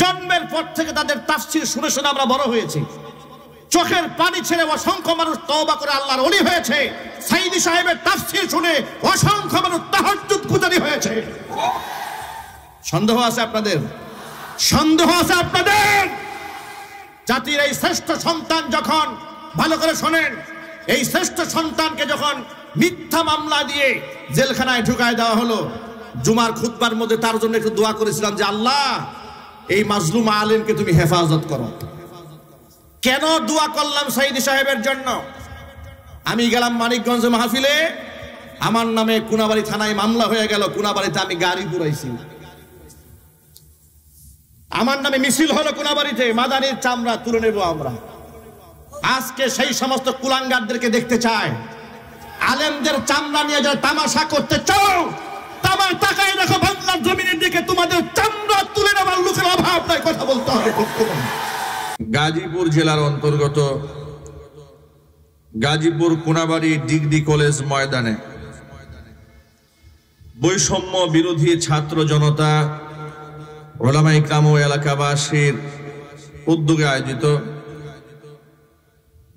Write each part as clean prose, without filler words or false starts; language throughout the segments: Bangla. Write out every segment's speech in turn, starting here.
জন্মের পর থেকে তাদের তাফসীর শুনে শুনে আমরা বড় হয়েছি। চোখের পানি ছেড়ে অসংখ্য মানুষ তওবা করে আল্লাহর ওলি হয়েছে। সাইদি সাহেবের তাফসীর শুনে অসংখ্য মানুষ তাহাজ্জুদ গুজারি হয়েছে। সন্দেহ আছে আপনাদের? সন্দেহ আছে আপনাদের? জাতির এই শ্রেষ্ঠ সন্তান যখন, ভালো করে শোনেন, এই শ্রেষ্ঠ সন্তানকে যখন মিথ্যা মামলা দিয়ে জেলখানায় ঢুকায় দেওয়া হলো, জুমার খুতবার মধ্যে তার জন্য একটু দোয়া করেছিলাম যে আল্লাহ এই মাজলুম আলেমকে তুমি হেফাজত করো। কেন দোয়া করলাম সাইদি সাহেবের জন্য? আমি গেলাম মানিকগঞ্জ মাহফিলে, আমার নামে কুনাবাড়ি থানায় মামলা হয়ে গেল। কুনাবাড়িতে আমি গাড়ি পুরাইছি, আমার নামে মিছিল হলো কুনাবাড়িতে, মাদানির চামড়া তুলে নেব আমরা। আজকে সেই সমস্ত কুলাঙ্গারদেরকে দেখতে চায়। আলেমদের চামড়া নিয়ে যারা তামাশা করতে চাও, তামার টাকায় দেখো বাংলার জমিনের দিকে, তোমাদের চামড়া তুলে নেওয়ার লোকের অভাব নাই, কথা বলতে হবে। গাজীপুর জেলার অন্তর্গত গাজীপুর কোনাবাড়ি ডিগ্রি কলেজ ময়দানে বৈষম্য বিরোধী ছাত্র জনতা, ওলামা ইকরাম ও এলাকাবাসীর উদ্যোগে আয়োজিত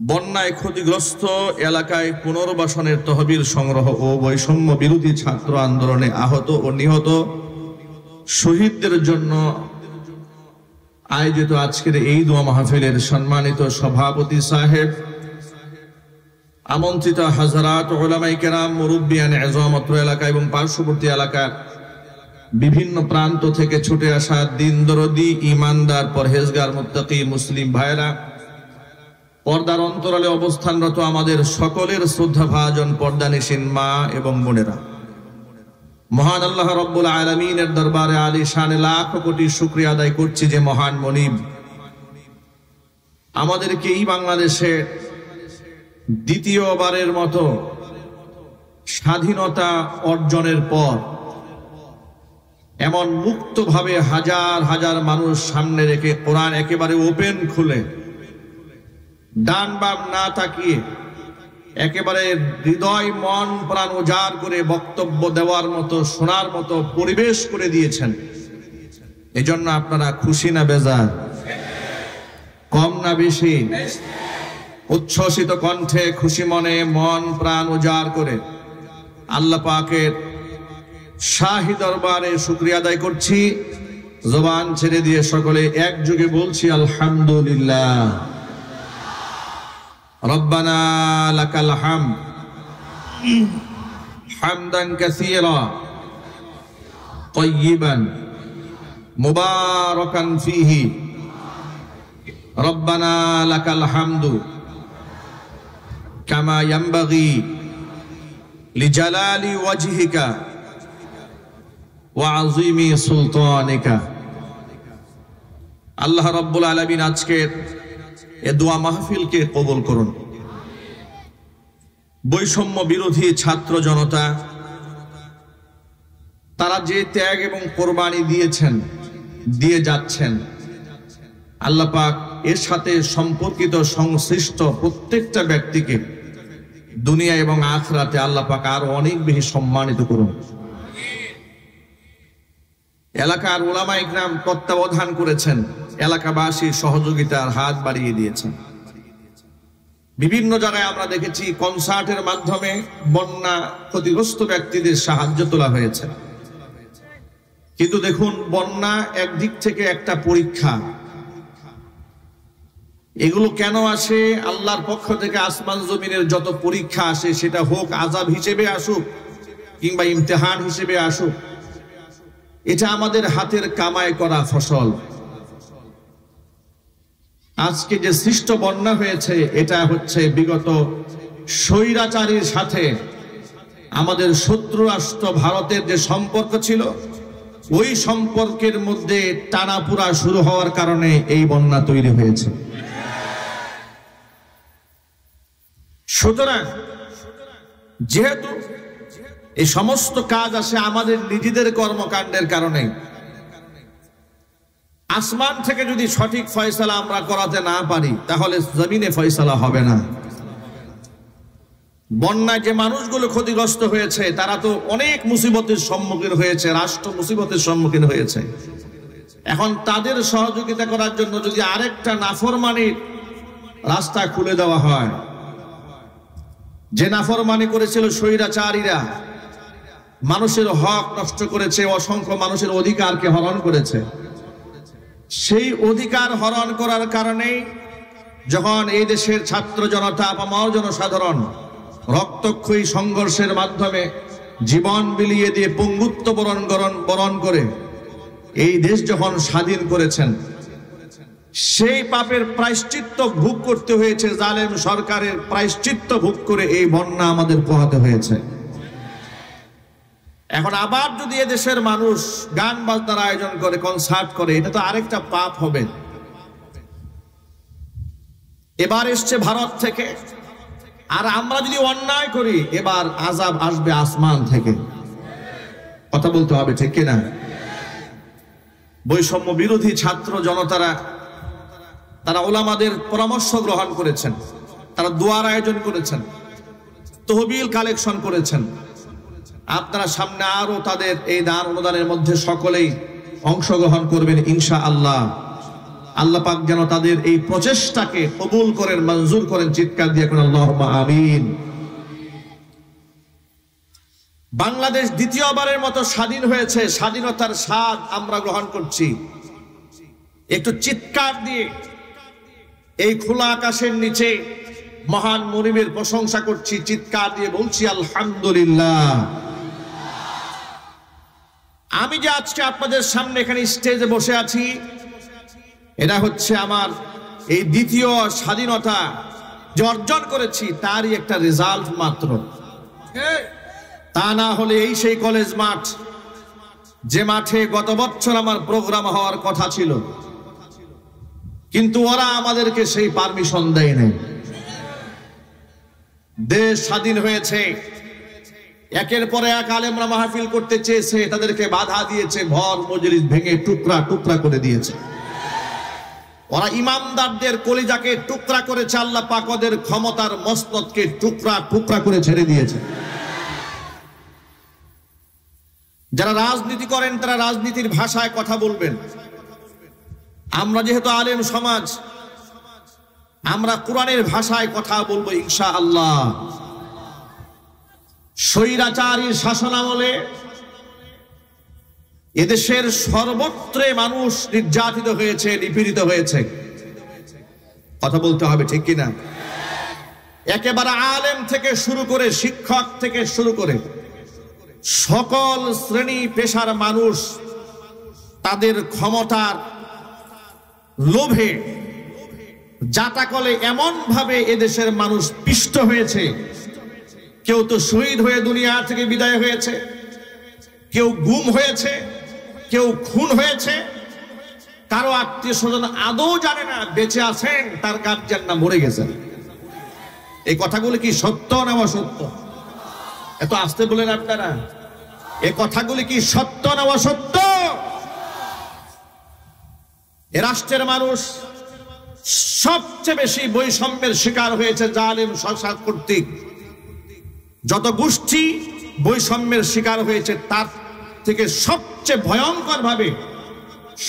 বন্যায় ক্ষতিগ্রস্ত এলাকায় পুনর্বাসনের তহবিল সংগ্রহ ও বৈষম্য বিরোধী ছাত্র আন্দোলনে আহত ও নিহত শহীদদের জন্য আয়োজিত আজকের এই দোয়া মাহফিলের সম্মানিত সভাপতি সাহেব, আমন্ত্রিত হাজারাত উলামায়ে কেরাম, মুরব্বিয়ান আযম অত্র এলাকা এবং পার্শ্ববর্তী এলাকার বিভিন্ন প্রান্ত থেকে ছুটে আসা দিন দরদি, ইমানদার, পরহেজগার, মুত্তাকি মুসলিম ভাইরা, পর্দার অন্তরালে অবস্থানরত আমাদের সকলের শ্রদ্ধাভাজন পর্দানিশীন মা এবং বোনেরা, মহান আল্লাহ রাব্বুল আলামিনের দরবারে আলিশান লাখ কোটি শুকরিয়া আদায় করছি যে মহান মনিব আমাদেরকে এই বাংলাদেশে দ্বিতীয়বারের মতো স্বাধীনতা অর্জনের পর এমন মুক্তভাবে হাজার হাজার মানুষ সামনে রেখে কোরআন একেবারে ওপেন খুলে, ডান বাম না তাকিয়ে একেবারে হৃদয় মন প্রাণ উজাড় করে বক্তব্য দেওয়ার মতো, শোনার মতো পরিবেশ করে দিয়েছেন। এজন্য আপনারা খুশি না বেজার? কম না বেশি? উচ্ছ্বসিত কণ্ঠে, খুশি মনে, মন প্রাণ উজাড় করে আল্লাহ পাকের শাহী দরবারে শুকরিয়া আদায় করছি। জবান ছেড়ে দিয়ে সকলে একযোগে বলছি আলহামদুলিল্লাহ। রব্বানা লাকাল হামদ হামদান কাসীরা তাইয়িবান মুবারাকান ফীহি। রব্বানা লাকাল হামদু কামা ইয়ানবাগি লিজালালি ওয়াজহিকা ওয়া আযীমি সুলতানিকা। আল্লাহ রাব্বুল আলামিন আজকের এ দোয়া মাহফিলকে কবুল করুন। বৈষম্য বিরোধী ছাত্র জনতা তারা যে ত্যাগ এবং কোরবানি দিয়েছেন, দিয়ে যাচ্ছেন, আল্লাহ পাক এর সাথে সম্পর্কিত সংশ্লিষ্ট প্রত্যেকটা ব্যক্তিকে দুনিয়া এবং আখিরাতে আল্লাহ পাক আরো অনেক বেশি সম্মানিত করুন। এলাকার উলামা ইকরাম তত্ত্বাবধান করেছেন, এলাকাবাসীর সহযোগিতার হাত বাড়িয়ে দিয়েছেন। বিভিন্ন জায়গায় আমরা দেখেছি কনসার্টের মাধ্যমে বন্যা ক্ষতিগ্রস্ত ব্যক্তিদের সাহায্য তোলা হয়েছে। কিন্তু দেখুন, বন্যা একদিক থেকে একটা পরীক্ষা। এগুলো কেন আসে? আল্লাহর পক্ষ থেকে আসমান জমিনের যত পরীক্ষা আসে, সেটা হোক আযাব হিসেবে আসুক কিংবা ইমতিহান হিসেবে আসুক, এটা আমাদের হাতের কামাই করা ফসল। আজকে যে সৃষ্ট বন্যা হয়েছে, এটা হচ্ছে বিগত স্বৈরাচারীর সাথে আমাদের শত্রু রাষ্ট্র ভারতের যে সম্পর্ক ছিল, ওই সম্পর্কের মধ্যে টানাপুরা শুরু হওয়ার কারণে এই বন্যা তৈরি হয়েছে। সুতরাং যেহেতু এই সমস্ত কাজ আসে আমাদের নিজেদের কর্মকাণ্ডের কারণে, আসমান থেকে যদি সঠিক ফয়সালা আমরা করাতে না পারি, তাহলে জমিনে ফয়সালা হবে না। বন্যায় যে মানুষগুলো ক্ষতিগ্রস্ত হয়েছে, তারা তো অনেক মুসিবতের সম্মুখীন হয়েছে, রাষ্ট্র মুসিবতের সম্মুখীন হয়েছে। এখন তাদের সহযোগিতা করার জন্য যদি আরেকটা নাফরমানির রাস্তা খুলে দেওয়া হয়, যে নাফরমানি করেছিল স্বৈরাচারীরা, মানুষের হক নষ্ট করেছে, অসংখ্য মানুষের অধিকারকে হরণ করেছে, সেই অধিকার হরণ করার কারণে যখন এই দেশের ছাত্র জনতা আপামর জনসাধারণ রক্তক্ষয়ী সংঘর্ষের মাধ্যমে জীবন বিলিয়ে দিয়ে পঙ্গুত্ব বরণ করে এই দেশ যখন স্বাধীন করেছেন, সেই পাপের প্রায়শ্চিত্ত ভোগ করতে হয়েছে, জালেম সরকারের প্রায়শ্চিত্ত ভোগ করে এই বন্যা আমাদের পোহাতে হয়েছে। এখন আবার যদি এদেশের মানুষ গান বাজনার আয়োজন করে, কনসার্ট করে, এটা তো আরেকটা পাপ হবে। এবার এসছে ভারত থেকে, আর আমরা যদি অন্যায় করি এবার আযাব আসবে আসমান থেকে। কথা বলতে হবে, ঠিক কিনা? বৈষম্য বিরোধী ছাত্র জনতারা তারা ওলামাদের পরামর্শ গ্রহণ করেছেন, তারা দোয়ার আয়োজন করেছেন, তহবিল কালেকশন করেছেন। আপনারা সামনে আরো তাদের এই দান অনুদানের মধ্যে সকলেই অংশগ্রহণ করবেন ইনশাআল্লাহ। আল্লাহ পাক যেন তাদের এই প্রচেষ্টাকে কবুল করেন, মঞ্জুর করেন। চিৎকার দিয়ে কোন আল্লাহুম্মা আমিন। বাংলাদেশ দ্বিতীয়বারের মতো স্বাধীন হয়েছে, স্বাধীনতার স্বাদ আমরা গ্রহণ করছি। একটু চিৎকার দিয়ে এই খোলা আকাশের নিচে মহান মুনিবের প্রশংসা করছি, চিৎকার দিয়ে বলছি আলহামদুলিল্লাহ। আমি যে আজকে আপনাদের সামনে এখানে স্টেজে বসে আছি, এটা হচ্ছে আমার এই দ্বিতীয় স্বাধীনতা যে অর্জন করেছি তারই একটা রেজাল্ট মাত্র। তা না হলে এই সেই কলেজ মাঠ, যে মাঠে গত বছর আমার প্রোগ্রাম হওয়ার কথা ছিল, কিন্তু ওরা আমাদেরকে সেই পারমিশন দেয় নাই। দেশ স্বাধীন হয়েছে, একের পর এক আলেমরা মাহফিল করতে চেয়েছে, তাদেরকে বাধা দিয়েছে, ভর মজলিস ভেঙে টুকরা টুকরা করে দিয়েছে। ওরা ইমামদারদের কলিজাকে টুকরা করেছে, আল্লাহ পাক ওদের ক্ষমতার মসনদকে টুকরা টুকরা করে ছেড়ে দিয়েছে। যারা রাজনীতি করেন তারা রাজনীতির ভাষায় কথা বলবেন। আমরা যেহেতু আলেম সমাজ, আমরা কোরআনের ভাষায় কথা বলবো ইনশাআল্লাহ। স্বৈরাচারী শাসনামলে এদেশের সর্বত্রে মানুষ নির্যাতিত হয়েছে, নিপীড়িত হয়েছে। কথা বলতে হবে, ঠিক কিনা? একেবারে আলেম থেকে শুরু করে, শিক্ষক থেকে শুরু করে সকল শ্রেণী পেশার মানুষ তাদের ক্ষমতার লোভে জাটাকলে এমন ভাবে এদেশের মানুষ পিষ্ট হয়েছে। কেউ তো শহীদ হয়ে দুনিয়া থেকে বিদায় হয়েছে, কেউ গুম হয়েছে, কেউ খুন হয়েছে, কারো আত্মীয় স্বজন আদৌ জানে না বেঁচে আছেন, তার গার্জিয়ান না মরে গেছেন। এই কথাগুলো কি সত্য না অসত্য? এত আসতে বলেন আপনারা, এই কথাগুলি কি সত্য না অসত্য? এ রাষ্ট্রের মানুষ সবচেয়ে বেশি বৈষম্যের শিকার হয়েছে জালেম সরকার কর্তৃক। যত গোষ্ঠী বৈষম্যের শিকার হয়েছে, তার থেকে সবচেয়ে ভয়ঙ্কর ভাবে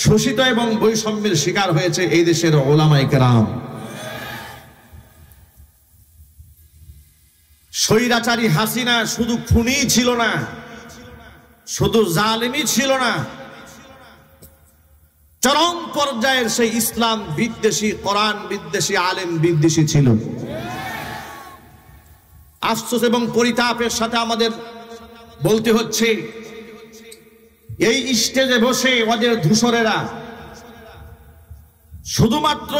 শোষিত এবং বৈষম্যের শিকার হয়েছে এই দেশের ওলামায়ে কেরাম। স্বৈরাচারী হাসিনা শুধু খুনি ছিল না, শুধু জালেমই ছিল না, চরম পর্যায়ের সেই ইসলাম বিদ্বেষী, কোরআন বিদ্বেষী, আলেম বিদ্বেষী ছিল। আফসোস এবং পরিতাপের সাথে আমাদের বলতে হচ্ছে, এই স্টেজে বসে ওদের ধূসরেরা শুধুমাত্র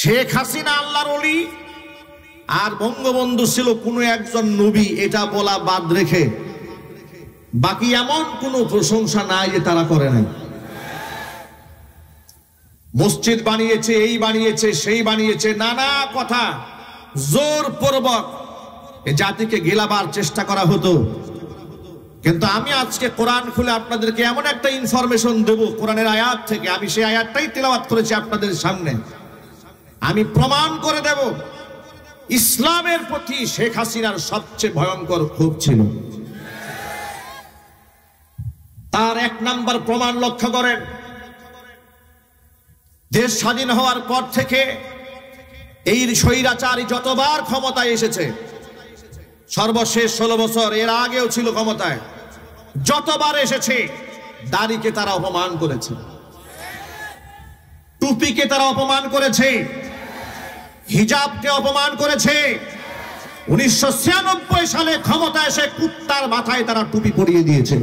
শেখ হাসিনা আল্লাহর ওলি আর বঙ্গবন্ধু ছিল কোনো একজন নবী, এটা বলা বাদ রেখে বাকি এমন কোনো প্রশংসা নাই যে তারা করে নাই। মসজিদ বানিয়েছে, এই বানিয়েছে, সেই বানিয়েছে, নানা কথা জোরপূর্বক এই জাতিকে গেলাবার চেষ্টা করা হতো। কিন্তু আমি আজকে কোরআন খুলে আপনাদেরকে এমন একটা ইনফরমেশন দেব কোরআনের আয়াত থেকে, আমি সেই আয়াতটাই তেলাওয়াত করেছি আপনাদের সামনে। আমি প্রমাণ করে দেব ইসলামের প্রতি শেখ হাসিনার সবচেয়ে ভয়ঙ্কর ক্ষোভ ছিল। তার এক নাম্বার প্রমাণ লক্ষ্য করেন, দেশ স্বাধীন হওয়ার পর থেকে এই স্বৈরাচারী যতবার ক্ষমতায় এসেছে, সর্বশেষ 16 বছর, এর আগেও ছিল ক্ষমতায়, যতবার এসেছে দাড়িকে তারা অপমান করেছে, টুপিকে তারা অপমান করেছে, হিজাবকে অপমান করেছে। 1996 সালে ক্ষমতা এসে কুত্তার মাথায় তারা টুপি পরিয়ে দিয়েছে।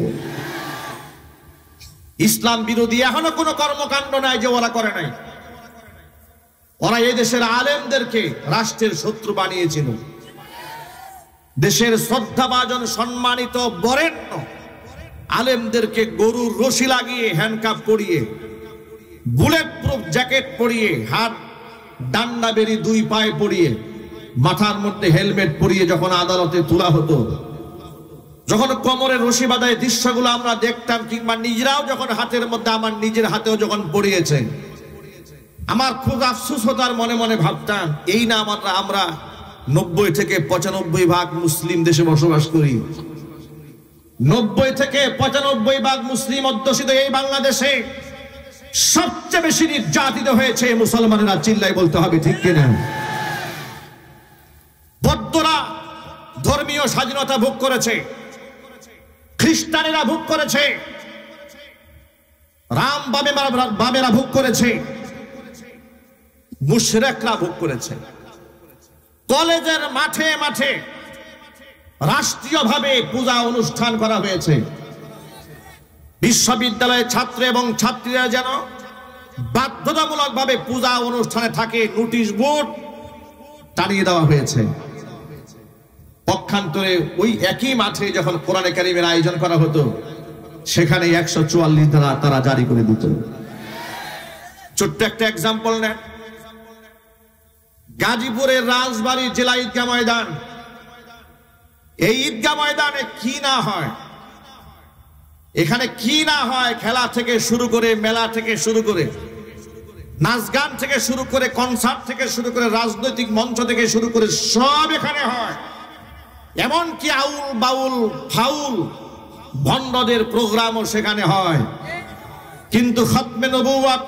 ইসলাম বিরোধী এখনো কোনো কর্মকাণ্ড নাই যে ওরা করে নাই। ওরা এই দেশের আলেমদেরকে রাষ্ট্রের শত্রু বানিয়েছিল। দেশের শ্রদ্ধাভাজন সম্মানিত বরেণ্য আলেমদেরকে গরুর রশি লাগিয়ে, হ্যান্ডকাপ পরিয়ে, বুলেট প্রুফ জ্যাকেট পরিয়ে, হাত ডান্ডা বেরি 2 পায়ে পরিয়ে, মাথার মধ্যে হেলমেট পরিয়ে যখন আদালতে তোলা হতো, যখন কোমরে রশি বাঁধায় দৃশ্যগুলো আমরা দেখতাম, কিংবা নিজেরাও যখন হাতের মধ্যে, আমার নিজের হাতেও যখন পড়িয়েছে, আমার খুব আফসোস হতো। আর মনে মনে ভাবতাম, এই না আমরা 90 থেকে 95% মুসলিম দেশে বসবাস করি। 90 থেকে 95% মুসলিম অধ্যুষিত এই বাংলাদেশে সবচেয়ে বেশি নির্যাতিত হয়েছে মুসলমানেরা। চিল্লাই বলতে হবে, ঠিক কিনা? বৌদ্ধরা ধর্মীয় স্বাধীনতা ভোগ করেছে, খ্রিস্টানেরা ভোগ করেছে, রাম বামেরা ভোগ করেছে, মুশরিকরা ভোগ করেছে। কলেজের মাঠে মাঠে রাষ্ট্রীয়ভাবে পূজা অনুষ্ঠান করা হয়েছে। বিশ্ববিদ্যালয়ের ছাত্র এবং ছাত্রীরা যেন বাধ্যতামূলকভাবে পূজা অনুষ্ঠানে থাকে, নোটিশ বোর্ড টানিয়ে দেওয়া হয়েছে। পক্ষান্তরে ওই একই মাঠে যখন কোরআনে কারীমের আয়োজন করা হতো, সেখানে 144 ধারা তারা জারি করে দিত। ছোট্ট একটা এক্সাম্পল নেন, গাজীপুরের রাজবাড়ী জেলা ঈদগাহ ময়দান। এই ঈদগাহ ময়দানে কি না হয়, এখানে কি না হয়, খেলা থেকে শুরু করে, মেলা থেকে শুরু করে, নাচ গান থেকে শুরু করে, কনসার্ট থেকে শুরু করে, রাজনৈতিক মঞ্চ থেকে শুরু করে সব এখানে হয়। এমনকি আউল বাউল ফাউল ভণ্ডদের প্রোগ্রামও সেখানে হয়। কিন্তু খতমে নবুওয়াত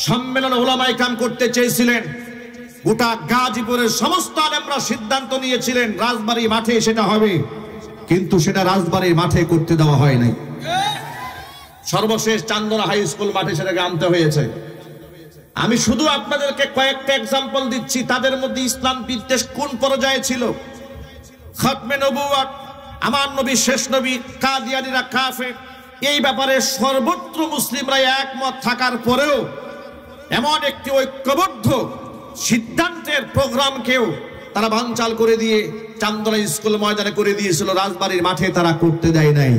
সম্মেলন উলামায়ে কেরাম করতে চেয়েছিলেন, গোটা গাজীপুরের সমস্ত আলেমরা সিদ্ধান্ত নিয়েছিলেন রাজবাড়ী মাঠে সেটা হবে, কিন্তু সেটা রাজবাড়ীর মাঠে করতে দেওয়া হয় নাই। সর্বশেষ চান্দনা হাই স্কুল মাঠে সেটাকে আনতে হয়েছে। আমি শুধু আপনাদেরকে কয়েকটা এক্সাম্পল দিচ্ছি, তাদের মধ্যে ইসলাম বিদ্বেষ কোন পর্যায়ে ছিল। খতমে নবুওয়াত, আমার নবী শেষ নবী, কাদিয়ানীরা কাফের, এই ব্যাপারে সর্বত্র মুসলিমরা একমত থাকার পরেও এমন একটি ঐক্যবদ্ধ সিদ্ধান্তের প্রোগ্রামকেও তারা বানচাল করে দিয়ে চান্দনা স্কুল ময়দানে করে দিয়েছিল, রাজবাড়ীর মাঠে তারা করতে দেয় নাই।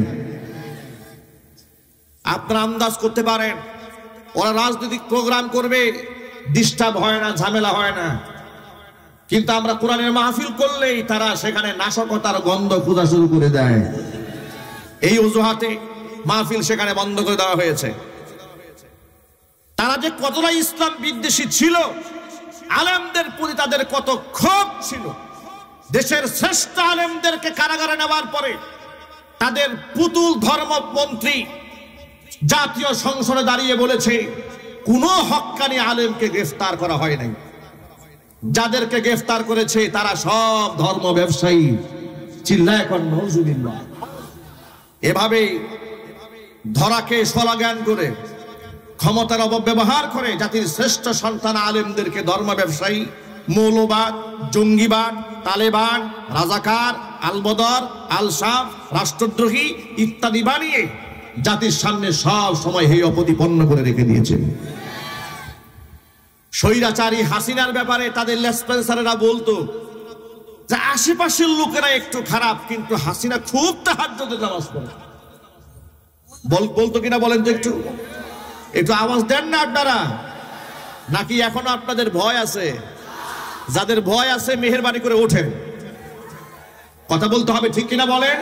আপনারা আন্দাজ করতে পারেন, ওরা রাজনৈতিক প্রোগ্রাম করবে, ডিস্টার্ব হয় না, ঝামেলা হয় না। কিন্তু আমরা কোরআনের মাহফিল করলেই তারা সেখানে নাশকতার গন্ধ খোঁজা শুরু করে দেয়। এই অজুহাতে মাহফিল সেখানে বন্ধ করে দেওয়া হয়েছে। তারা যে কতটা ইসলাম বিদ্বেষী ছিল, আলেমদের প্রতি তাদের কত ক্ষোভ ছিল। দেশের শ্রেষ্ঠ আলেমদেরকে কারাগারে নেওয়ার পরে তাদের পুতুল ধর্মমন্ত্রী জাতীয় সংসদে দাঁড়িয়ে বলেছে, কোনো হক্কানি আলেমকে গ্রেফতার করা হয় নাই, যাদেরকে গ্রেফতার করেছে তারা সব ধর্ম ব্যবসায়ী। চিল্লায় এখন নাউজুবিল্লাহ। এভাবে ধরাকে স্বলাজ্ঞান করে, ক্ষমতার অপব্যবহার করে জাতির শ্রেষ্ঠ সন্তান আলেমদেরকে ধর্ম ব্যবসায়ী, মৌলবাদ, জঙ্গিবাদ, তালেবান, রাজাকার, আলবদর, আলসাফ, রাষ্ট্রদ্রোহী ইত্যাদি বানিয়ে জাতির সামনে সব সময় হেয় প্রতিপন্ন করে রেখে দিয়েছেন। স্বৈরাচারী হাসিনার ব্যাপারে তাদের লেসপেন্সারেরা বলতো যে আশেপাশের লোকেরা একটু খারাপ, কিন্তু হাসিনা খুব তাহাজ্জুদে নামাজ পড়ে। বলতো কিনা বলেন তো, একটু আওয়াজ দেন না আপনারা, নাকি এখনো আপনাদের ভয় আছে? যাদের ভয় আছে মেহেরবানি করে ওঠেন, কথা বলতে হবে, ঠিক কিনা বলেন?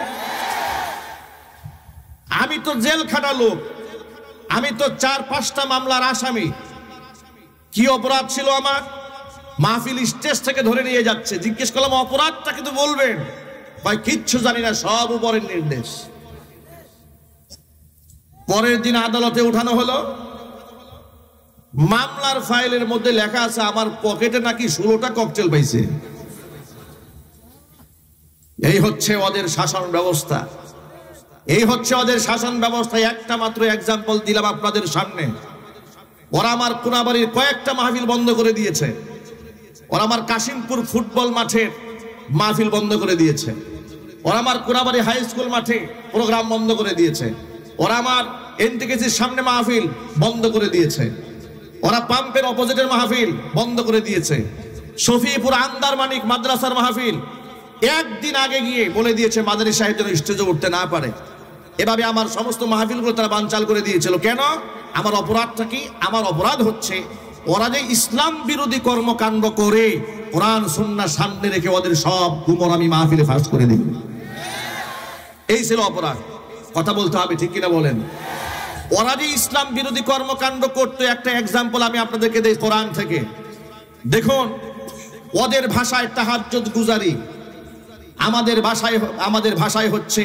আমি তো জেল খাটা লোক, আমি তো 4-5টা মামলার আসামি। কি অপরাধ ছিল আমার? মাহফিল স্টেজ থেকে ধরে নিয়ে যাচ্ছে, জিজ্ঞেস করলাম অপরাধটা কিন্তু বলবেন, ভাই কিচ্ছু জানি না, সব উপরের নির্দেশ। পরের দিন আদালতে উঠানো হলো, মামলার ফাইলের মধ্যে লেখা আছে আমার পকেটে নাকি 16টা ককটেল পাইছে। এই হচ্ছে ওদের শাসন ব্যবস্থা, এই হচ্ছে ওদের শাসন ব্যবস্থা। একটা মাত্র এক্সাম্পল দিলাম আপনাদের সামনে। ওরা আমার কোনাবাড়ির কয়েকটা মাহফিল বন্ধ করে দিয়েছে, ওরা আমার কাশিমপুর ফুটবল মাঠের মাহফিল বন্ধ করে দিয়েছে, ওরা আমার কোনাবাড়ি হাই স্কুল মাঠে প্রোগ্রাম বন্ধ করে দিয়েছে, ওরা আমার এনটিকেসির সামনে মাহফিল বন্ধ করে দিয়েছে, ওরা পাম্পের অপোজিটের মাহফিল বন্ধ করে দিয়েছে, শফিপুর আন্দার মানিক মাদ্রাসার মাহফিল একদিন আগে গিয়ে বলে দিয়েছে মাদানী সাহেব যেন স্টেজে উঠতে না পারে। এভাবে আমার সমস্ত মাহফিলগুলো তারা বানচাল করে দিয়েছিল। কেন? আমার অপরাধটা কি? আমার অপরাধ হচ্ছে ওরা যে ইসলাম বিরোধী কর্মকাণ্ড করে কোরআন সুন্নাহ সামনে রেখে ওদের সব গুমর আমি মাহফিলে ফাঁস করে দিই। এই ছিল অপরাধ। কথা বলতে হবে, ঠিক কিনা বলেন? ওরা যে ইসলাম বিরোধী কর্মকাণ্ড করতে একটা এক্সাম্পল আমি আপনাদেরকে দেই কোরআন থেকে। দেখুন, ওদের ভাষায় তাহাজ্জুদ গুজারি, আমাদের ভাষায় হচ্ছে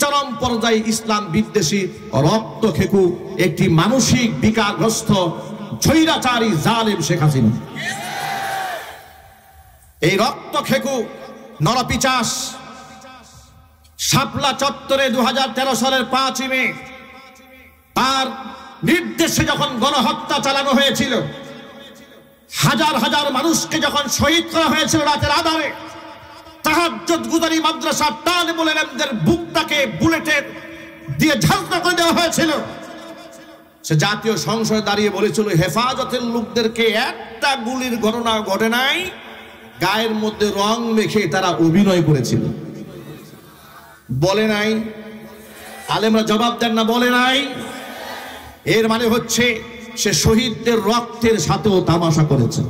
চরম পর্যায়ে ইসলাম বিদ্বেষী রক্তখেকু একটি মানসিক বিকারগ্রস্ত স্বৈরাচারী জালেম শেখ হাসিনা। এই রক্তখেকু নরপিচাস শাপলা চত্বরে 2013 সালের 5 মে তার নির্দেশে যখন গণহত্যা চালানো হয়েছিল, হাজার হাজার মানুষকে যখন শহীদ করা হয়েছিল রাতের আধারে, তাহাজ্জুদ গুজারি মাদ্রাসা তালেবুল ইলমদের বুকটাকে বুলেটের দিয়ে ঝাঁঝরা করে দেওয়া হয়েছিল। সে জাতীয় সংসদে দাঁড়িয়ে বলেছিল হেফাজতের লোকদেরকে একটা গুলির ঘটনা ঘটে নাই, গায়ের মধ্যে রং মেখে তারা অভিনয় করেছিল। বলে নাই? আলেমরা জবাব দেন না, বলে নাই? এর মানে হচ্ছে সে শহীদদের রক্তের সাথেও তামাশা করেছে।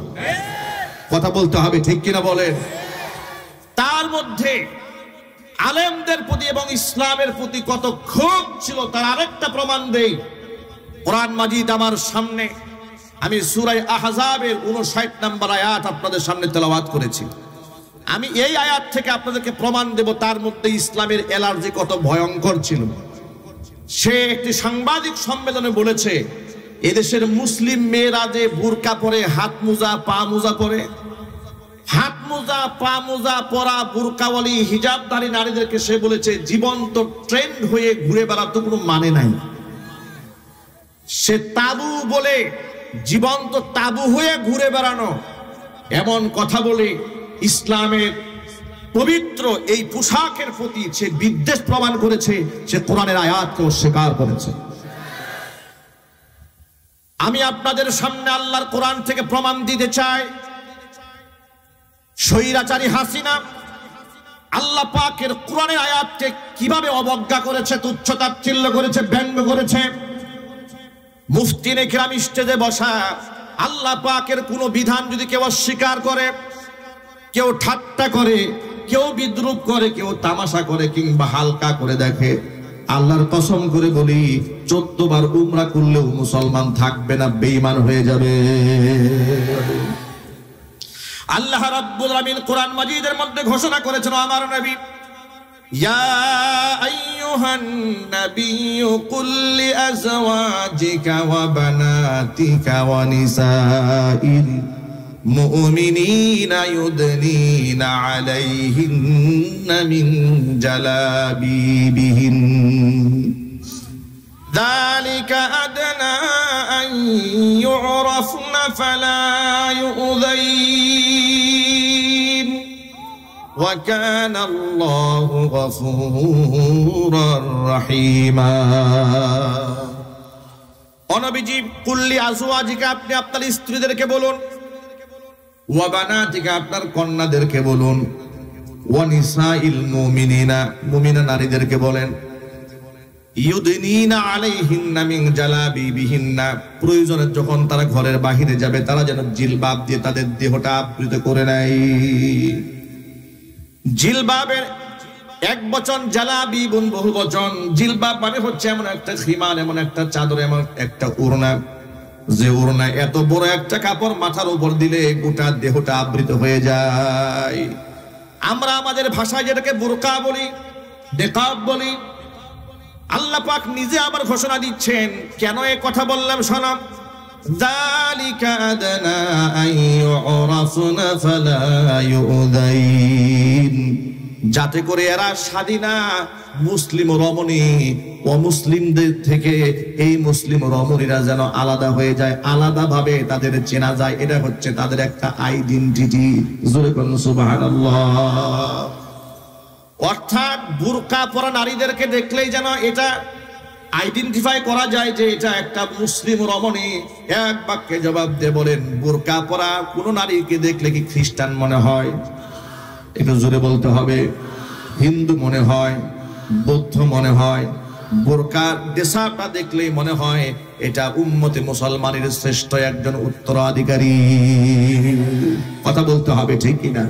কথা বলতে হবে, ঠিক কিনা বলেন? তার মধ্যে আলেমদের প্রতি এবং ইসলামের প্রতি কত ক্ষোভ ছিল তার আরেকটা প্রমাণ দেই। কোরআন মাজিদ আমার সামনে, আমি সূরা আহজাবের 59 নম্বর আয়াত আপনাদের সামনে তেলাওয়াত করেছি। আমি এই আয়াত থেকে আপনাদেরকে প্রমাণ দেব তার মধ্যে ইসলামের অ্যালার্জি কত ভয়ঙ্কর ছিল। সে একটি সাংবাদিক সম্মেলনে বলেছে এদেশের মুসলিম মেয়েরা যে বুরকা পরে, হাত মোজা পা মোজা পরে, হাত মোজা পা মোজা পরা বুরকাওয়ালি হিজাবধারী নারীদেরকে সে বলেছে জীবন্ত ট্রেন্ড হয়ে ঘুরে বেড়াতে কোনো মানে নাই। সে তাবু বলে জীবন্ত তাবু হয়ে ঘুরে বেড়ানো এমন কথা বলে ইসলামের পবিত্র এই পোশাকের প্রতি সে বিদ্বেষ প্রমাণ করেছে, সে কোরআনের আয়াতকে অস্বীকার করেছে। আমি আপনাদের সামনে আল্লাহর কোরআন থেকে প্রমাণ দিতে চাই স্বৈরাচারী হাসিনা আল্লাহ পাকের কোরআনের আয়াতকে কিভাবে অবজ্ঞা করেছে, তুচ্ছ-তাচ্ছিল্য করেছে, ব্যঙ্গ করেছে। মুফতিনে কেরাম স্টেজে বসা আল্লাহ পাকের কোনো বিধান যদি কেউ অস্বীকার করে, কেউ ঠাট্টা করে, কেউ বিদ্রুপ করে, কেউ তামাশা করে কিংবা হালকা করে দেখে, আল্লাহর কসম করে বলি 14 বার উমরা করলেও মুসলমান থাকবে না, বেঈমান হয়ে যাবে। আল্লাহ রাব্বুল আলামিন কোরআন মাজিদের মধ্যে ঘোষণা করেছেন আমার নবী, ইয়া আইয়ুহান নাবিয়্যু কুল লিআজওয়াজিকা ওয়া বানাতিকা ওয়া নিসাইল মুমিনিনা ইউদনিনা আলাইহিন্না মিন জালাবিবিহিন যালিকা আদনা আন ইউরাফনা ফালা ইউযাইন ওয়া কানা আল্লাহু গফুরার রহিমা। ও নবীজি, কুল্লি আজওয়াজিকা, আপনি আপনার স্ত্রীদেরকে বলুন, ওয়া বানাতিকা, আপনার কন্যাদেরকে বলুন, ওয়া নিসাইল মুমিনিনা, মুমিনা নারীদেরকে বলেন, ইউদনিনা আলাইহিন্না মিন জালাবিবিহিন্না, প্রয়োজনে যখন তারা ঘরের বাহিরে যাবে তারা যেন জিলবাব দিয়ে তাদের দেহটা আবৃত করে নেয়। জিলবাবের এক বচন, জালাবিবুন বহু বচন। জিলবাব মানে হচ্ছে এমন একটা খিমার, এমন একটা চাদর, এমন একটা ওড়না, যে ওড়না এত বড় একটা কাপড় মাথার উপর দিলে গোটা দেহটা আবৃত হয়ে যায়। আমরা আমাদের ভাষায় যেটাকে বুরকা বলি, নেকাব বলি। আল্লাহ পাক নিজে আবার ঘোষণা দিচ্ছেন। কেন এই কথা বললাম শোনো, যালিকা আদনা আন ইউরাফনা ফালা ইউযাইন, যাতে করে এরা স্বাধীনা মুসলিম রমণী অমুসলিমদের থেকে এই মুসলিম রমণীরা যেন আলাদা হয়ে যায়, আলাদা ভাবে তাদের চেনা যায়। এটা হচ্ছে তাদের একটা আইডেন্টিটি। জোরে বলুন সুবহানাল্লাহ। অর্থাৎ বুরকা পরা নারীদেরকে দেখলেই যেন এটা আইডেন্টিফাই করা যায় যে এটা একটা মুসলিম রমণী। এক বাক্যে জবাব দিয়ে বলেন, বুরকা পরা কোন নারীকে দেখলে কি খ্রিস্টান মনে হয়? একটু জোরে বলতে হবে। হিন্দু মনে হয়, বৌদ্ধ মনে হয়, বোরকার দেশাটা দেখলেই মনে হয় এটা উম্মতে মুসলমানের শ্রেষ্ঠ একজন উত্তরাধিকারী। কথা বলতে হবে, ঠিক কিনা?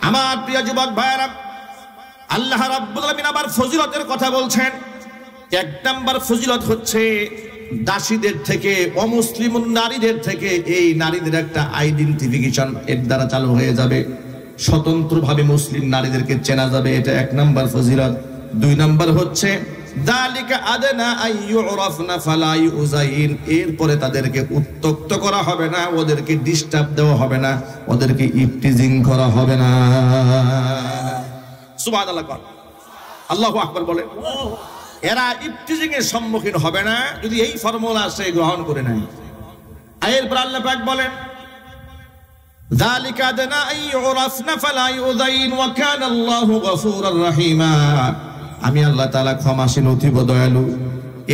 আমার প্রিয় যুবক ভাইরা, আল্লাহ রাব্বুল আলামিন আবার ফজিলতের কথা বলছেন। এক নাম্বার ফজিলত হচ্ছে দাসীদের থেকে, অমুসলিম নারীদের থেকে এই নারীদের একটা আইডেন্টিফিকেশন এর দ্বারা চালু হয়ে যাবে, স্বতন্ত্রভাবে মুসলিম নারীদেরকে চেনা যাবে। এটা এক নাম্বার ফজিলত। দুই নাম্বার হচ্ছে যালিকা আদনা আন ইউরাফনা ফালা ইউযাইন, এরপরে তাদেরকে উত্ত্যক্ত করা হবে না, ওদেরকে ডিস্টার্ব দেওয়া হবে না, ওদেরকে ইফটিজিং করা হবে না। সুবহানাল্লাহ, আল্লাহু আকবার বলে। এরা ইফটিজিং এর সম্মুখীন হবে না যদি এই ফর্মুলা সে গ্রহণ করে নেয়। এরপর আল্লাহ পাক বলেন, যালিকা আদনা আন ইউরাফনা ফালা ইউযাইন ওয়া কানা আল্লাহু গফুরার রহিমা, আমি আল্লাহ তাআলা ক্ষমাশীল অতীব দয়ালু।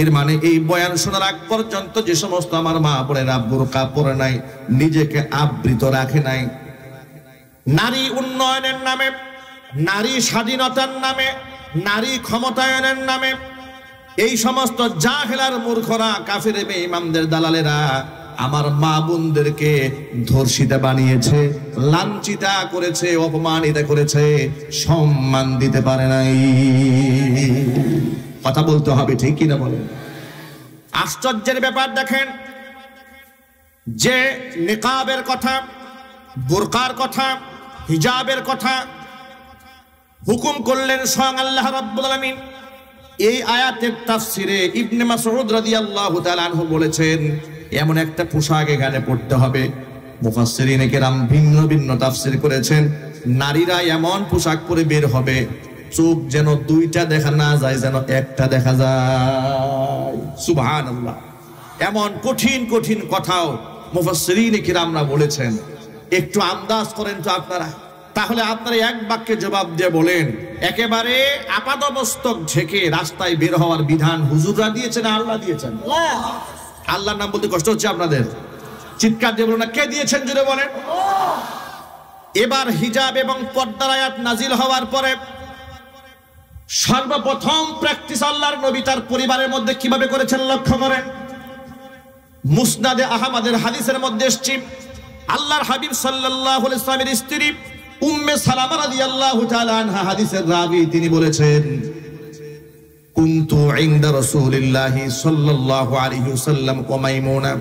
এর মানে এই বয়ান শোনার আগ পর্যন্ত যে সমস্ত আমার মা বোনেরা বুরকা পরে নাই, নিজেকে আবৃত রাখে নাই, নারী উন্নয়নের নামে, নারী স্বাধীনতার নামে, নারী ক্ষমতায়নের নামে এই সমস্ত জাহেলার মূর্খরা, কাফের বেঈমানদের দালালেরা আমার মা বোনদেরকে ধর্ষিতা বানিয়েছে, লাঞ্ছিতা করেছে, অপমানিত করেছে, সম্মান দিতে পারে নাই। কথা বলতে হবে, ঠিক কিনা বলেন? আশ্চর্যের ব্যাপার দেখেন, যে নিকাবের কথা, বুরকার কথা, হিজাবের কথা হুকুম করলেন স্বয়ং আল্লাহ রাব্বুল আলামিন। এই আয়াতের তাফসিরে ইবনে মাসউদ রাদিয়াল্লাহু তাআলা আনহু বলেছেন, এমন একটা পোশাক এখানে পড়তে হবে। মুফাসসিরিনে কেরাম ভিন্ন ভিন্ন তাফসির করেছেন, নারীরা এমন পোশাক পরে বের হবে চোখ যেন দুইটা দেখা না যায়, যেন একটা দেখা যায়। সুবহানাল্লাহ। এমন কঠিন কঠিন কথাও মুফাসসিরিনে কেরামরা বলেছেন। একটু আন্দাজ করেন তো আপনারা, তাহলে আপনারা এক বাক্যে জবাব দিয়ে বলেন, একেবারে আপাদমস্তক ঝেঁকে রাস্তায় বের হওয়ার বিধান হুজুররা দিয়েছেন না আল্লাহ দিয়েছেন? আল্লাহর নাম বলতে কষ্ট হচ্ছে আপনাদের? চিৎকার দিয়ে বলুন না, কে দিয়েছেন জুড়ে বলেন। এবার হিজাব এবং পর্দার আয়াত নাজিল হওয়ার পরে সর্বপ্রথম প্র্যাকটিস আল্লাহর নবী তার পরিবারের মধ্যে কিভাবে করেছেন লক্ষ্য করেন। মুসনাদে আহমদের হাদিসের মধ্যে এসেছে, আল্লাহর হাবিব সাল্লাল্লাহু আলাইহি ওয়াসাল্লামের স্ত্রী উম্মে সালামা রাদিয়াল্লাহু তাআলা আনহা হাদিসের রাবী, তিনি বলেছেন, কুনতু ইনদা রাসূলিল্লাহি সাল্লাল্লাহু আলাইহি ওয়াসাল্লাম ওয়া মাইমুনা,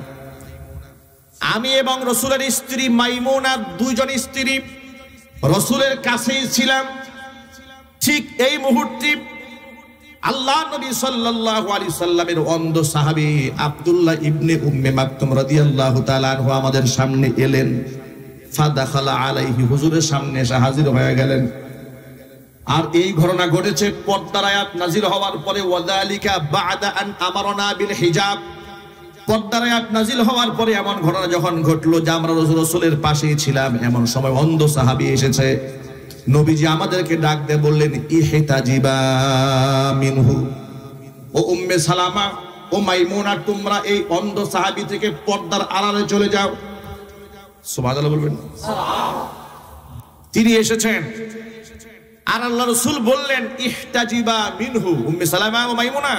আমি এবং রাসূলের স্ত্রী মাইমুনা, দুইজন স্ত্রী রাসূলের কাছেই ছিলাম। ঠিক এই মুহূর্তে আল্লাহ নবী সাল্লাল্লাহু আলাইহি ওয়াসাল্লামের অন্ধ সাহাবী আব্দুল্লাহ ইবনে উম্মে মাকতুম রাদিয়াল্লাহু তাআলা আনহু আমাদের সামনে এলেন। ফাদাখালা আলাইহি, হুজুরের সামনে এসে হাজির হয়ে গেলেন। আর এই ঘটনা ঘটেছে পর্দার আয়াত নাজিল হওয়ার পরে। ওয়াযালিকা বা'দা আন আমারনা বিল হিজাব, পর্দার আয়াত নাজিল হওয়ার পরে এমন ঘটনা যখন ঘটলো যে আমরা রাসূলের পাশেই ছিলাম, এমন সময় অন্ধ সাহাবী এসেছে। নবীজি আমাদেরকে ডাক দিয়ে বললেন, ইহতাজিবা মিনহু, ও উম্মে সালামা, ও মাইমুনা, তোমরা এই অন্ধ সাহাবী থেকে পর্দার আড়ালে চলে যাও। সুবহানাল্লাহ বলবেন। তিনি এসেছেন আর আল্লাহ রাসূল বললেন, ইহতাজিবা মিনহু, উম্মে সালামা ও মাইমুনা,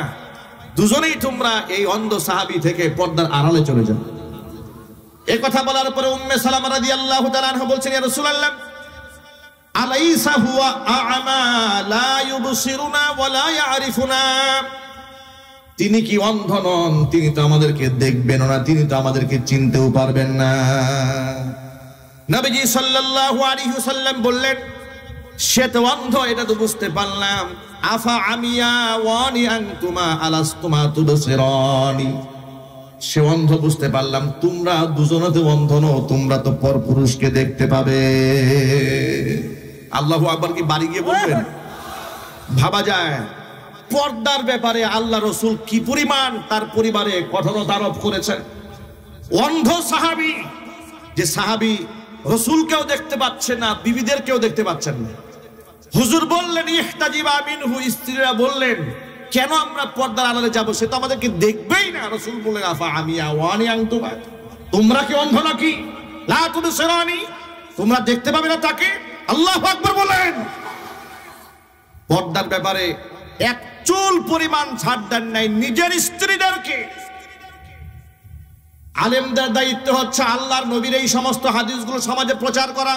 দুজনেই তোমরা এই অন্ধ সাহাবী থেকে পর্দার আড়ালে চলে যাও। এই কথা বলার পরে উম্মে সালামা রাদিয়াল্লাহু তাআলা আনহা বলছেন, ইয়া রাসূলুল্লাহ, আলাইসা হুয়া আ'মা লা ইউবসিরুনা ওয়া লা ইয়ারিফুনা, তিনি কি অন্ধ নন? তিনি তো আমাদেরকে দেখবেন না, তিনি তো আমাদেরকে চিনতেও পারবেন না। নবীজি সাল্লাল্লাহু আলাইহি ওয়াসাল্লাম বললেন, সে তো অন্ধ, এটা তো বুঝতে পারলাম। আফা আমিয়া ওয়ানি আনতুমা আলাস্তুমা তুবসিরানি, সে অন্ধ বুঝতে পারলাম, তোমরা দুজনে তো অন্ধ নও, তোমরা তো পরপুরুষকে দেখতে পাবে। আল্লাহু আকবার কি বাড়ি গিয়ে বলবেন? ভাবা যায় পর্দার ব্যাপারে আল্লাহ রসুল কি পরিমাণ তার পরিবারে কঠোরতা আরোপ করেছেন। অন্ধ সাহাবী, যে সাহাবী রসুলকেও দেখতে পাচ্ছেন না, বিবিদেরকেও দেখতে পাচ্ছেন না। হুজুর বললেন ইহতাজিবা মিনহু, স্ত্রীরা বললেন কেন আমরা পর্দার আড়ালে যাব, সে তো আমাদেরকে দেখবেই না। রাসূল বললেন আফা আমিয়া ওয়ানি আনতুমা, তোমরা কি অন্ধ নাকি? লা তুবসিরানি, তোমরা দেখতে পাবে না তাকে? আল্লাহু আকবার বলেন। পর্দার ব্যাপারে এক চুল পরিমাণ ছাড় দেন নাই নিজের স্ত্রীদেরকে। আলেমদের দায়িত্ব হচ্ছে আল্লাহর নবীর এই সমস্ত হাদিসগুলো সমাজে প্রচার করা।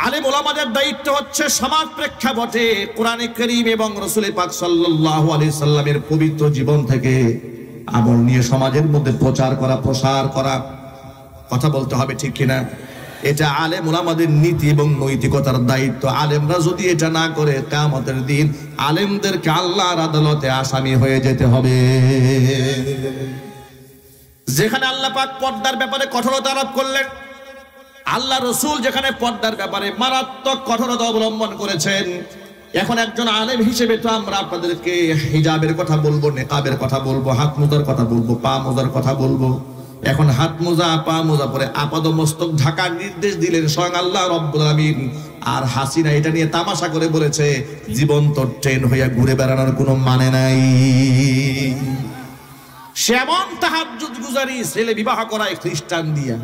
আলেম ওলামাদের দায়িত্ব হচ্ছে সমাজ প্রেক্ষাপটে কোরআনে কারীম এবং রাসূল পাক সাল্লাল্লাহু আলাইহি সাল্লামের পবিত্র জীবন থেকে আমল নিয়ে সমাজের মধ্যে প্রচার করা, প্রসার করা। কথা বলতে হবে ঠিক কিনা? এটা আলেম ওলামাদের নীতি এবং নৈতিকতার দায়িত্ব। আলেমরা যদি এটা না করে কিয়ামতের দিন আলেমদেরকে আল্লাহর আদালতে আসামি হয়ে যেতে হবে। যেখানে আল্লাহ পাক পর্দার ব্যাপারে কঠোরতা আরোপ করলেন, আল্লাহ রসুল যেখানে পর্দার ব্যাপারে মারাত্মক কঠোরতা অবলম্বন করেছেন, এখন একজন আলেম হিসেবে তো আমরা আপনাদেরকে হিজাবের কথা বলবো, নেকাবের কথা বলবো, হাত মোজার কথা বলবো, পা মোজার কথা বলবো। এখন হাত মোজা পা মোজা পরে আপাদ মস্তক ঢাকার নির্দেশ দিলেন স্বয়ং আল্লাহ রাব্বুল আলামিন। আর হাসিনা এটা নিয়ে তামাশা করে বলেছে জীবন্ত ট্রেন হইয়া ঘুরে বেড়ানোর কোনো মানে নাই। সেমন তাহাজ্জুদ গুজারি ছেলে বিবাহ করায় খ্রিস্টান দিয়া,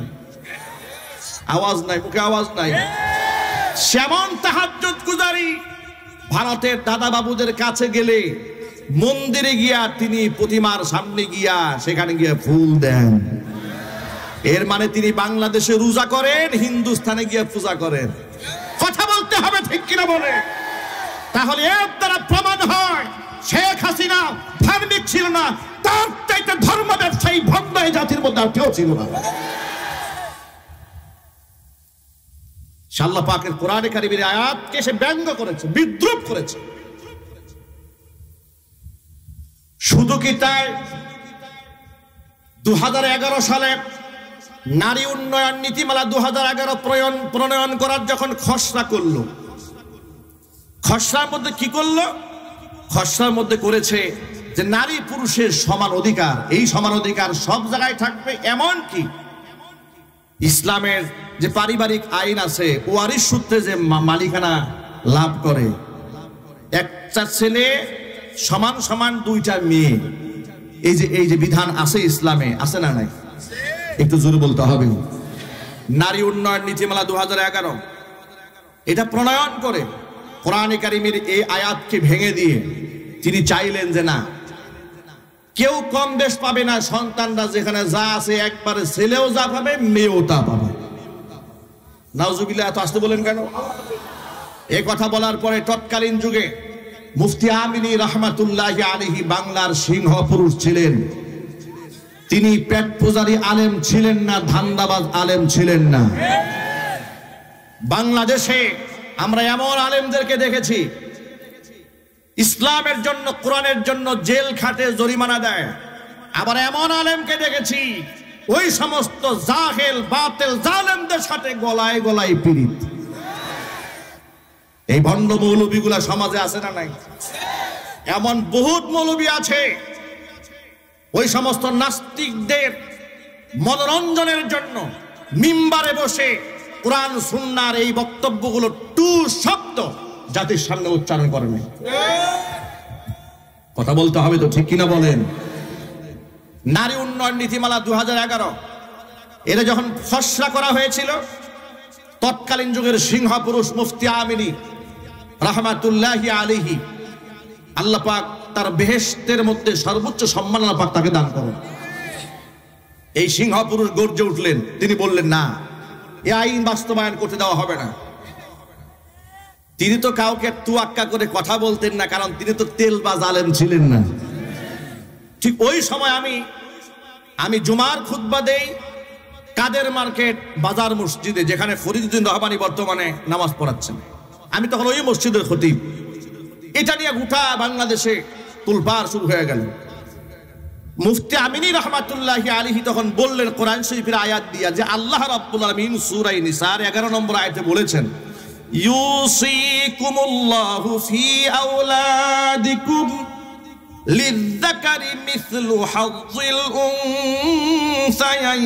আওয়াজ নাই, মুখে আওয়াজ নাই। সেমন তাহাজ্জুদ গুজারি ভারতের দাদা বাবুদের কাছে গেলে মন্দিরে গিয়া তিনি প্রতিমার সামনে গিয়া সেখানে গিয়া ফুল দেন। এর মানে তিনি বাংলাদেশে রোজা করেন, হিন্দুস্তানে গিয়া পূজা করেন। কথা বলতে হবে ঠিক কিনা বলে? তাহলে এর দ্বারা প্রমাণ হয় শেখ হাসিনা ধার্মিক ছিল না, তার চাইতে ধর্ম ব্যবসায়ী ভণ্ড এই জাতির মধ্যে আর কেউ ছিল না। আল্লাহ পাকের কোরআনে কারীমের আয়াতকে সে ব্যঙ্গ করেছে, বিদ্রূপ করেছে। শুধু কি তাই? 2011 সালে নারী উন্নয়ন নীতিমালা 2011 প্রণয়ন করার যখন খসড়া করলো, খসড়ার মধ্যে কি করলো? খসড়ার মধ্যে করেছে যে নারী পুরুষের সমান অধিকার, এই সমান অধিকার সব জায়গায় থাকবে। এমন কি ইসলামের যে পারিবারিক আইন আছে, ওয়ারিশ সূত্রে যে মালিকানা লাভ করে, একটা ছেলে সমান সমান দুইটা মেয়ে, এই যে বিধান আছে ইসলামে, আছে না নাই? একটু জোরে বলতে হবে। নারী উন্নয়ন নীতিমালা 2011 এটা প্রণয়ন করে কোরআনে কারীমের এই আয়াতকে ভেঙে দিয়ে তিনি চাইলেন যে না, কেউ কম বেশ পাবে না, সন্তানরা যেখানে যা আছে একবারে ছেলেও যা পাবে মেয়েও তা পাবে। নাউজুবিল্লাহ, এত আসতে বলেন কেন? এই কথা বলার পরে তৎকালীন যুগে মুফতি আমিনী রাহমাতুল্লাহি আলাইহি বাংলার সিংহ পুরুষ ছিলেন। তিনি পেট পূজারী আলেম ছিলেন না, ধান্দাবাজ আলেম ছিলেন না। বাংলাদেশে আমরা এমন আলেমদেরকে দেখেছি ইসলামের জন্য, কোরআনের জন্য জেল খাটে, জরিমানা দেয়। আবার এমন আলেমকে দেখেছি ওই সমস্ত জাহেল বাতেল জালেমদের সাথে গলায় গলায় পীড়িত। এই ভণ্ড মৌলবীগুলা সমাজে আছে না নাই? এমন বহুত মৌলবী আছে ওই সমস্ত নাস্তিকদের মনোরঞ্জনের জন্য মিম্বারে বসে কোরআন সুন্নাহর এই বক্তব্যগুলো টু শব্দ জাতির সামনে উচ্চারণ করেন। কথা বলতে হবে তো ঠিক কিনা বলেন? নারী উন্নয়ন নীতিমালা 2011 এটা যখন খসড়া করা হয়েছিল, তৎকালীন যুগের সিংহ পুরুষ মুফতি আমিনী রাহমাতুল্লাহি আলাইহি, আল্লাহ পাক তার বেহেশতের মধ্যে সর্বোচ্চ সম্মাননা পাক তাকে দান করেন। এই সিংহ পুরুষ গর্জে উঠলেন, তিনি বললেন না, এই আইন বাস্তবায়ন করতে দেওয়া হবে না। তিনি তো কাউকে তুয়াক্কা করে কথা বলতেন না, কারণ তিনি তো তেলবাজ আলেম ছিলেন না। ঠিক ওই সময় আমি জুমার খুতবা দেই কাদের মার্কেট বাজার মসজিদে, যেখানে ফরিদউদ্দিন রহমানী বর্তমানে নামাজ পড়াচ্ছেন। আমি তখন ওই মসজিদের খতিব। এটা নিয়ে গোটা বাংলাদেশে তুলপাড় শুরু হয়ে গেল। মুফতি আমিনী রহমাতুল্লাহি আলাইহি তখন বললেন কোরআন শরীফের আয়াত দিয়া যে আল্লাহ রাব্বুল আলামিন সূরা নিসার 11 নম্বর আয়াতে বলেছেন ইউসিকুমুল্লাহু ফি আওলাদিকুম লিযযাকারি মিসলু হাযযিল উনসায়াইন।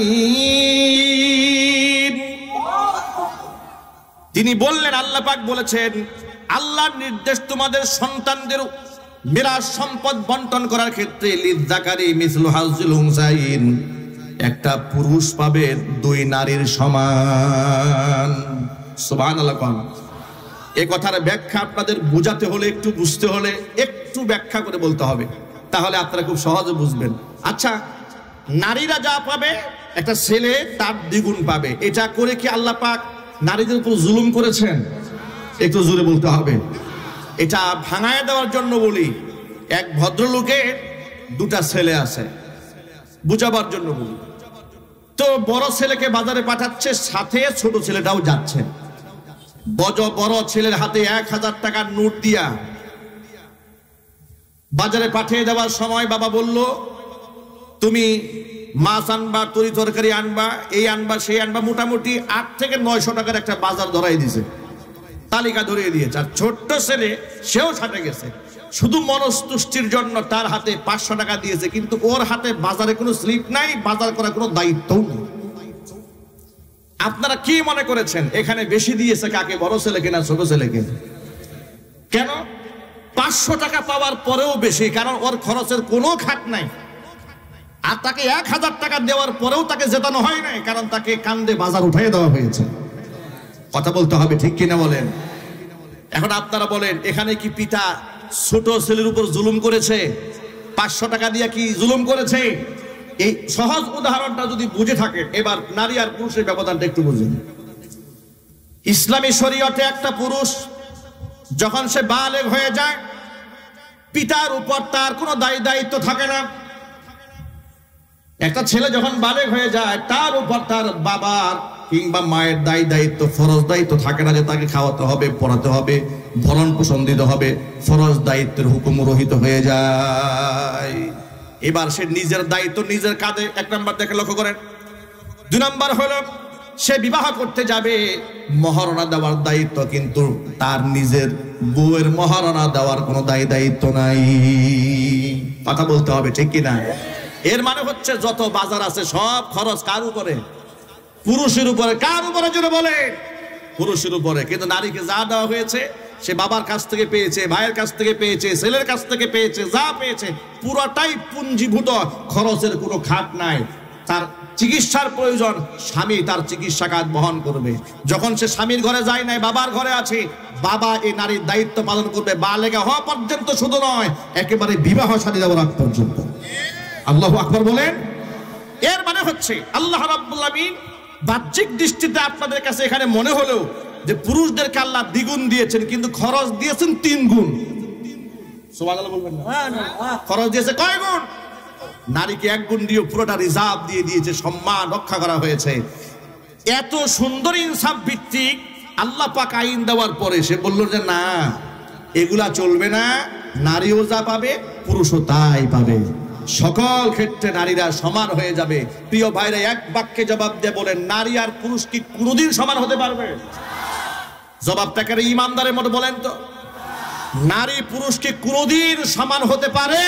তিনি বললেন আল্লাহ পাক বলেছেন আল্লাহর নির্দেশ তোমাদের সন্তানদের মিরাস সম্পদ বন্টন করার ক্ষেত্রে লিযযাকারি মিসলু হাযযিল উনসায়াইন, একটা পুরুষ পাবে দুই নারীর সমান। সুবহানাল্লাহ। এই কথার ব্যাখ্যা আপনাদের বুঝাতে হলে একটু বুঝতে হলে একটু ব্যাখ্যা করে বলতে হবে, তাহলে আপনারা খুব সহজে বুঝবেন। আচ্ছা, নারীরা যা পাবে একটা ছেলে তার দ্বিগুণ পাবে, এটা করে কি আল্লাহ পাক নারীদের উপর জুলুম করেছেন? একটু জোরে বলতে হবে। এটা ভাঙায় দেওয়ার জন্য বলি, এক ভদ্রলোকের দুটা ছেলে আছে, বুঝাবার জন্য বলি। তো বড় ছেলেকে বাজারে পাঠাচ্ছে, সাথে ছোট ছেলেটাও যাচ্ছে। বড় ছেলের হাতে 1000 টাকার নোট দিয়া বাজারে পাঠিয়ে দেওয়ার সময় বাবা বলল তুমি মাছ আনবা, তরি তরকারি আনবা, এই আনবা সেই আনবা, মোটামুটি 8 থেকে 900 টাকার একটা বাজার ধরাই দিয়েছে, তালিকা ধরিয়ে দিয়েছে। আর ছোট্ট ছেলে সেও সাথে গেছে, শুধু মনস্তুষ্টির জন্য তার হাতে 500 টাকা দিয়েছে, কিন্তু ওর হাতে বাজারে কোনো স্লিপ নাই, বাজার করার কোনো দায়িত্বও নেই। আপনারা কি মনে করেছেন এখানে বেশি দিয়েছে কাকে, বড় ছেলেকে না ছোট ছেলেকে? কেন 500 টাকা পাওয়ার পরেও বেশি? কারণ ওর খরচের কোনো খাত নাই। আর তাকে 1000 টাকা দেওয়ার পরেও তাকে জেতানো হয় নাই, কারণ তাকে কান্দে বাজার উঠিয়ে দেওয়া হয়েছে। কথা বলতে হবে, ঠিক কিনা বলেন? এখন আপনারা বলেন এখানে কি পিতা ছোট ছেলের উপর জুলুম করেছে? 500 টাকা দিয়ে কি জুলুম করেছে? এই সহজ উদাহরণটা যদি বুঝে থাকেন, এবার নারী আর পুরুষের ব্যবধানটা একটু বুঝুন। ইসলামী শরীয়তে একটা পুরুষ যখন সে বালেগ হয়ে যায়, পিতার উপর তার কোনো দায়িত্ব থাকে না। একটা ছেলে যখন বালেগ হয়ে যায়, তার উপর তার বাবার কিংবা মায়ের দায়িত্ব, ফরজ দায়িত্ব থাকে না যে তাকে খাওয়াতে হবে, পড়াতে হবে, ভরণ পোষণ দিতে হবে। ফরজ দায়িত্বের হুকুম রহিত হয়ে যায়। এবার সে নিজের দায়িত্ব নিজের কাঁধে, 1 নম্বর দেখে লক্ষ্য করেন। 2 নম্বর হলো সে বিবাহ করতে যাবে, মহারণা দেওয়ার দায়িত্ব, কিন্তু তার নিজের বউয়ের মহারণা দেওয়ার কোনো দায়িত্ব নাই। কথা বলতে হবে, ঠিক কিনা? এর মানে হচ্ছে যত বাজার আছে সব খরচ কার উপরে? পুরুষের উপরে। কার উপরে জন্য বলে? পুরুষের উপরে। কিন্তু নারীকে যা দেওয়া হয়েছে সে বাবার কাছ থেকে পেয়েছে, ভাইয়ের কাছ থেকে পেয়েছে, ছেলের কাছ থেকে পেয়েছে, যা পেয়েছে পুরোটাই পুঞ্জীভূত, খরচের কোনো খাত নাই। তার চিকিৎসার প্রয়োজন, স্বামী তার চিকিৎসা কাজ বহন করবে। যখন সে স্বামীর ঘরে যায় নাই, বাবার ঘরে আছে, বাবা এই নারীর দায়িত্ব পালন করবে, বালেগা হওয়া পর্যন্ত শুধু নয়, একেবারে বিবাহ শাদী দেওয়ার আগ পর্যন্ত। আল্লাহু আকবার বলেন। এর মানে হচ্ছে আল্লাহ রাব্বুল আলামিন বাহ্যিক দৃষ্টিতে আপনাদের কাছে এখানে মনে হলো যে পুরুষদেরকে আল্লাহ দ্বিগুণ দিয়েছেন, কিন্তু খরচ দিয়েছেন 3 গুণ। সুবহানাল্লাহ বলবেন না? খরচ দিয়েছে কয় গুণ? নারীকে 1 গুণ দিয়ে পুরোটা রিজার্ভ দিয়ে দিয়েছে, সম্মান রক্ষা করা হয়েছে। এত সুন্দর ইনসাফ ভিত্তিক আল্লাহ পাক আইন দেওয়ার পরে সে বলল যে না, এগুলা চলবে না, নারীও যা পাবে পুরুষও তাই পাবে, সকল ক্ষেত্রে নারীরা সমান হয়ে যাবে। প্রিয় ভাইরা, এক বাক্যে জবাব দিয়ে বলেন, নারী আর পুরুষ কি কোনোদিন সমান হতে পারবে? জবাবটাকে ইমানদারের মতো বলেন তো। নারী পুরুষ কি কোনোদিন সমান হতে পারে?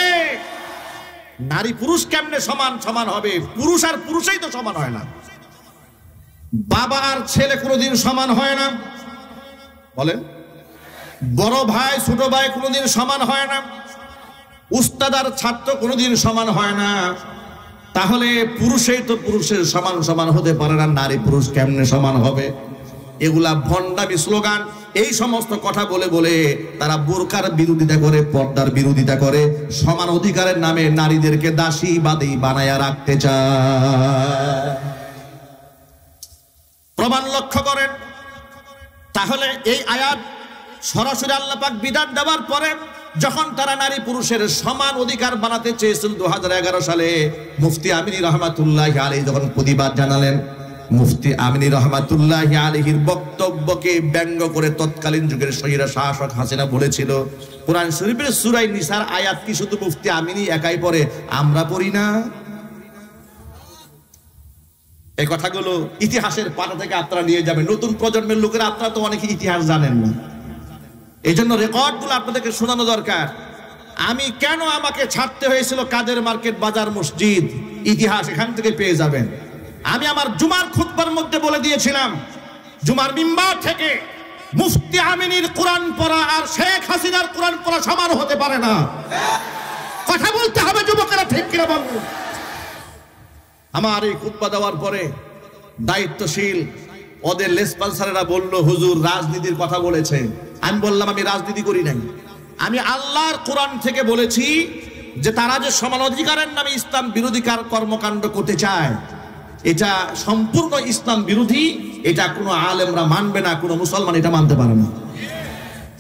নারী পুরুষ কেমনে সমান হবে? পুরুষ আর পুরুষই তো সমান হয় না। বাবা আর ছেলে কোনোদিন সমান হয় না, বলেন। বড় ভাই ছোট ভাই কোনোদিন সমান হয় না। উস্তাদ আর ছাত্র কোনোদিন সমান হয় না। তাহলে পুরুষই তো পুরুষের সমান হতে পারে না, নারী পুরুষ কেমনে সমান হবে? এগুলা ভণ্ডামি স্লোগান। এই সমস্ত কথা বলে বলে তারা বোরকার বিরোধিতা করে, পর্দার বিরোধিতা করে, সমান অধিকারের নামে নারীদেরকে দাসী বাদী বানায়া রাখতে চায়। প্রমাণ লক্ষ্য করেন। তাহলে এই আয়াত সরাসরি আল্লাহ পাক বিধান দেওয়ার পরে যখন তারা নারী পুরুষের সমান অধিকার বানাতে চেয়েছিল 2011 সালে, মুফতি আমিনী রহমাতুল্লাহি আলাইহি যখন প্রতিবাদ জানালেন, মুফতি আমিনী রহমাতুল্লাহি আলাইহির বক্তব্যকে ব্যঙ্গ করে তৎকালীন যুগের স্বৈরা শাসক হাসিনা বলেছিল, কোরআন শরীফের সূরা নিসার আয়াত কি শুধু মুফতি আমিনী একাই পড়ে, আমরা পড়ি না? এই কথাগুলো ইতিহাসের পাতা থেকে আপনারা নিয়ে যাবেন। নতুন প্রজন্মের লোকেরা আপনারা তো অনেকে ইতিহাস জানেন না, এই জন্য রেকর্ডগুলো আপনাদেরকে শোনানো দরকার। আমি কেন আমাকে ছাড়তে হয়েছিল কাদের মার্কেট বাজার মসজিদ, ইতিহাস এখান থেকে পেয়ে যাবেন। আমি আমার জুমার খুতবার মধ্যে বলে দিয়েছিলাম, জুমার মিম্বার থেকে মুফতি আমিনীর কোরআন পড়া আর শেখ হাসিনার কোরআন পড়া সমান হতে পারে না। কথা বলতে হবে যুবকেরা, ঠিক কিনা বলুন? আমার এই খুতবা দেওয়ার পরে দায়িত্বশীল ওদের লেসপন্সারেরা বলল, হুজুর রাজনীতির কথা বলেছে। আমি বললাম, আমি রাজনীতি করি নাই, আমি আল্লাহর কোরআন থেকে বলেছি যে তারা যে সমান অধিকারের নামে ইসলাম বিরোধী কর্মকাণ্ড করতে চায়, এটা সম্পূর্ণ ইসলাম বিরোধী, এটা কোনো আলেমরা মানবে না, কোনো মুসলমান এটা মানতে পারে না।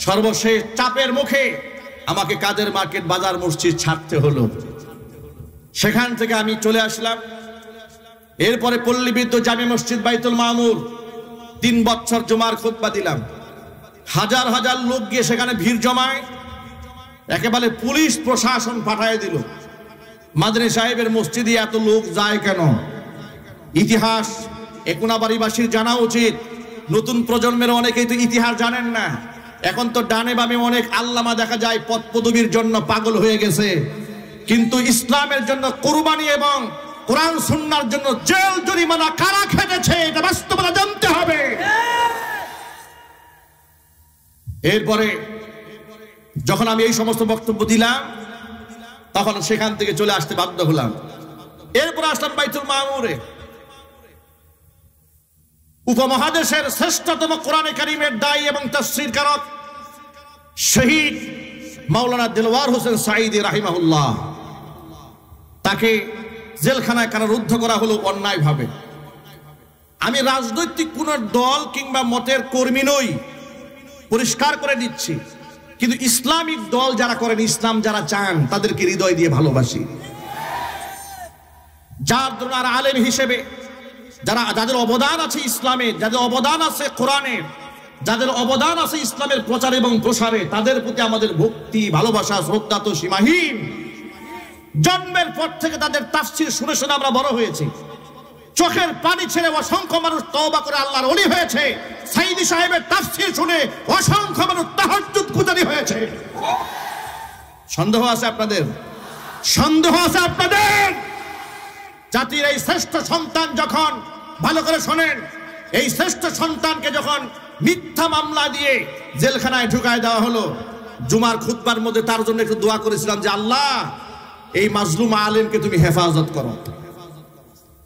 সর্বশেষ চাপের মুখে আমাকে কাদের মার্কেট বাজার মসজিদ ছাড়তে হলো। সেখান থেকে আমি চলে আসলাম। এরপরে পল্লীবিদ্যুৎ জামে মসজিদ বাইতুল মামুর 3 বছর জুমার খুতবা দিলাম। হাজার হাজার লোক গিয়ে সেখানে ভিড় জমায়, একেবারে পুলিশ প্রশাসন পাঠায় দিল। মাদানী সাহেবের মসজিদে এত লোক যায় কেন? ইতিহাস কোনাবাড়িবাসীর জানা উচিত। নতুন প্রজন্মের অনেকেই তো ইতিহাস জানেন না। এখন তো ডানে বামে অনেক আল্লামা দেখা যায় পদ পদবীর জন্য পাগল হয়ে গেছে, কিন্তু ইসলামের জন্য কুরবানি এবং কোরআন সুন্নাহর জন্য জেল জরিমানা কারা খেটেছে এটা বাস্তবতা জানতে হবে। এরপরে যখন আমি এই সমস্ত বক্তব্য দিলাম, তখন সেখান থেকে চলে আসতে বাধ্য হলাম। এরপর আসলাম বাইতুল মামুরে। উপমহাদেশের শ্রেষ্ঠতম কোরআনে কারীমের দায়ী এবং তাফসীরকারক শহীদ মাওলানা দিলওয়ার হোসেন সাঈদী রাহিমাহুল্লাহ, তাকে জেলখানায় কারারুদ্ধ করা হলো অন্যায়ভাবে। আমি রাজনৈতিক কোন দল কিংবা মতের কর্মী নই, পরিষ্কার করে দিচ্ছি, কিন্তু ইসলামিক দল যারা করেন, ইসলাম যারা চান, তাদেরকে হৃদয় দিয়ে ভালোবাসি। যার দ্বারা আলেম হিসেবে যাদের অবদান আছে ইসলামে, যাদের অবদান আছে কোরআনে, যাদের অবদান আছে ইসলামের প্রচার এবং প্রসারে, তাদের প্রতি আমাদের ভক্তি, ভালোবাসা, শ্রদ্ধা তো সীমাহীন। জন্মের পর থেকে তাদের তাফসীর শুনে শুনে আমরা বড় হয়েছি। চোখের পানি ছেড়ে অসংখ্য মানুষ তওবা করে আল্লাহর ওলি হয়েছে। সাঈদী সাহেবের তাফসীর শুনে অসংখ্য মানুষ তাহাজ্জুদ গুজারি হয়েছে। সন্দেহ আছে আপনাদের? সন্দেহ আছে আপনাদের? জাতির এই শ্রেষ্ঠ সন্তান যখন, ভালো করে শোনেন, এই শ্রেষ্ঠ সন্তানকে যখন মিথ্যা মামলা দিয়ে জেলখানায় ঢুকায় দেওয়া হলো, জুমার খুতবার মধ্যে তার জন্য একটু দোয়া করেছিলাম যে আল্লাহ এই মাজলুম আলেমকে তুমি হেফাজত করো।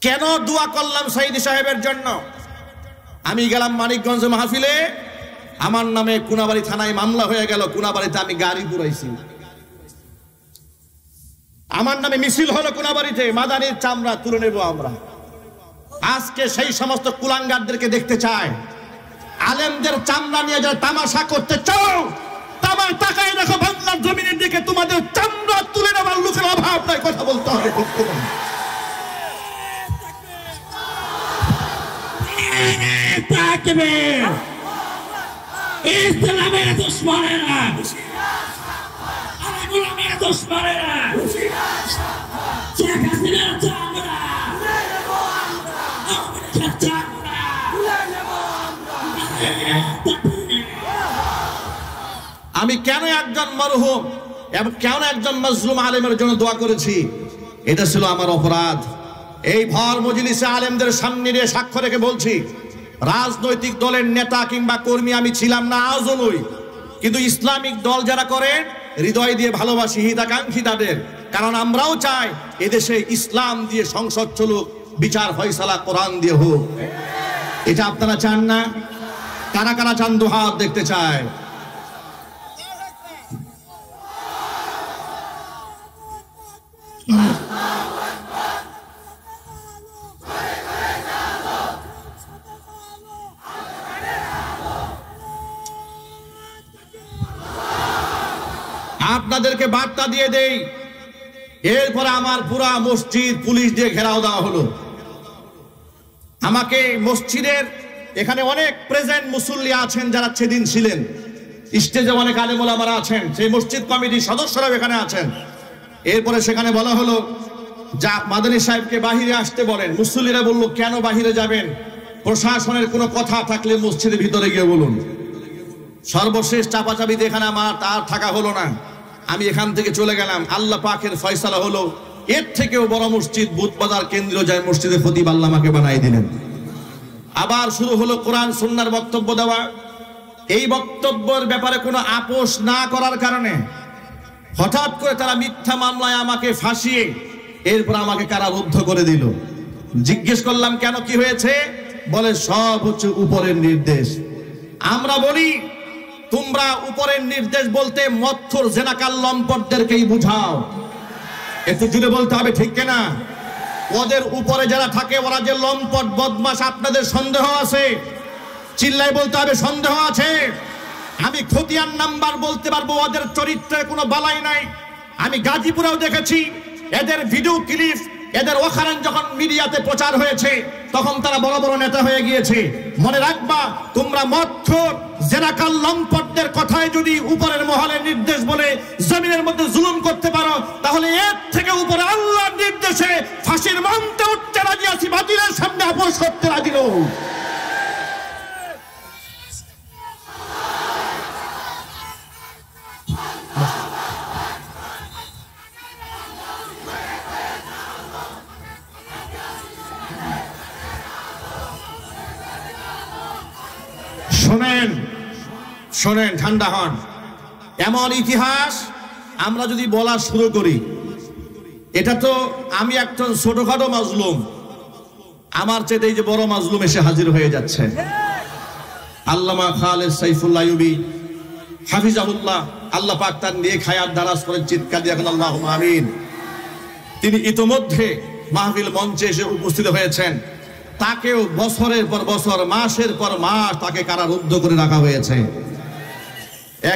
কেন দোয়া করলাম সাঈদী সাহেবের জন্য? আমি গেলাম মানিকগঞ্জ মাহফিলে, আমার নামে কোনাবাড়ি থানায় মামলা হয়ে গেল। কোনাবাড়িতে আমি গাড়ি পুরাইছি, আমার নামে মিছিল হলো কোনাবাড়িতে, মাদানির চামড়া তুলে নেব আমরা। আজকে সেই সমস্ত কুলাঙ্গারদেরকে দেখতে চায়, আলেমদের চামড়া নিয়ে যারা তামাশা করতে চাও, তামার তাকায় দেখো বাংলার জমিনের দিকে, তোমাদের চামড়া তুলে নেবার লোকের অভাব নাই। কথা বলতে হবে। ইসলামের দুশমনেরা, গোলামের দুশমনেরা, শেখ হাসিনার চামড়া, আমি কেন একজন মরহুম এবং কেন একজন মাজলুম আলেমের জন্য দোয়া করেছি, এটা ছিল আমার অপরাধ। এই ভর মজলিসে আলেমদের সামনে দিয়ে সাক্ষ্য রেখে বলছি, রাজনৈতিক দলের নেতা কিংবা কর্মী আমি ছিলাম না, আজও নই, কিন্তু ইসলামিক দল যারা করেন হৃদয় দিয়ে ভালোবাসি, হিতাকাঙ্ক্ষী তাদের। কারণ আমরাও চাই এদেশে ইসলাম দিয়ে সংসদ চলুক, বিচার ফয়সালা কোরআন দিয়ে হোক। এটা আপনারা চান না? কারা কারা চান? দুহাত দেখতে চায়। আপনাদেরকে বার্তা দিয়ে দেই, এরপরে আমার পুরা মসজিদ পুলিশ দিয়ে ঘেরাও দেওয়া হলো। আমাকে মসজিদের এখানে অনেক প্রেজেন্ট মুসল্লি আছেন যারা সেদিন ছিলেন, স্টেজে অনেক আলেম ওলামারা আছেন, সেই মসজিদ কমিটির সদস্যরাও এখানে আছেন। এরপরে সেখানে বলা হলো যা মাদানী সাহেবকে বাহিরে আসতে বলেন। মুসল্লিরা বলল কেন বাহিরে যাবেন, প্রশাসনের কোনো কথা থাকলে মসজিদের ভিতরে গিয়ে বলুন। সর্বশেষ চাপাচাপিতে এখানে আমার আর থাকা হলো না, আমি এখান থেকে চলে গেলাম। আল্লাহ পাকের ফয়সালা হলো এর থেকেও বড় মসজিদ বুধবাজার কেন্দ্রীয় যায় মসজিদের খতিব আল্লাহ আমাকে বানাই দিলেন। আবার শুরু হলো কোরআন সুন্নাহর বক্তব্য দেওয়া। এই বক্তব্যের ব্যাপারে কোনো আপোষ না করার কারণে হঠাৎ করে তারা মিথ্যা মামলায় আমাকে ফাঁসিয়ে এরপর আমাকে কারারুদ্ধ করে দিল। জিজ্ঞেস করলাম কেন, কি হয়েছে? বলে সব হচ্ছে উপরের নির্দেশ। আমরা বলি তোমরা উপরের নির্দেশ বলতে মথুর জেনাকাল লম্পটদেরকেই বুঝাও। একটু জুড়ে বলতে হবে, ঠিক কিনা? ওদের উপরে যারা থাকে ওরা যে লম্পট বদমাশ, আপনাদের সন্দেহ আছে? চিল্লাই বলতে হবে সন্দেহ আছে। আমি খতিয়ান নাম্বার বলতে পারবো, ওদের চরিত্রে কোনো বালাই নাই। আমি গাজীপুরেও দেখেছি এদের ভিডিও ক্লিপ, এদের ওখানে যখন মিডিয়াতে প্রচার হয়েছে তখন তারা বড় বড় নেতা হয়ে গিয়েছে। মনে রাখবা, তোমরা মথুর জেনাকাল লম্পটদের কথায় যদি উপরের মহলের নির্দেশ বলে জমিনের মধ্যে জুলুম করতে পারো, তাহলে এর থেকে উপরে আল্লাহর নির্দেশে ফাঁসির মঞ্চে উঠতে রাজি আছি, বাতিলের সামনে আপোষ করতে রাজি নই। শোনেন শোনেন, ঠান্ডা হন। এমন ইতিহাস আমরা যদি বলা শুরু করি, এটা তো আমি একজন ছোটখাটো মাজলুম, আমার চেয়ে এই যে বড় মাজলুম এসে হাজির হয়ে যাচ্ছে। আল্লামা খালেদ সাইফুল্লাহ আইয়ুবী হাফিজাহুল্লাহ, আল্লাহ পাক তার নেক হায়াত দারাজ করে চিৎকার দিয়ে এখন আল্লাহুম্মা আমিন। তিনি ইতোমধ্যে মাহফিল মঞ্চে এসে উপস্থিত হয়েছেন। তাকেও বছরের পর বছর, মাসের পর মাস তাকে কারারুদ্ধ করে রাখা হয়েছে।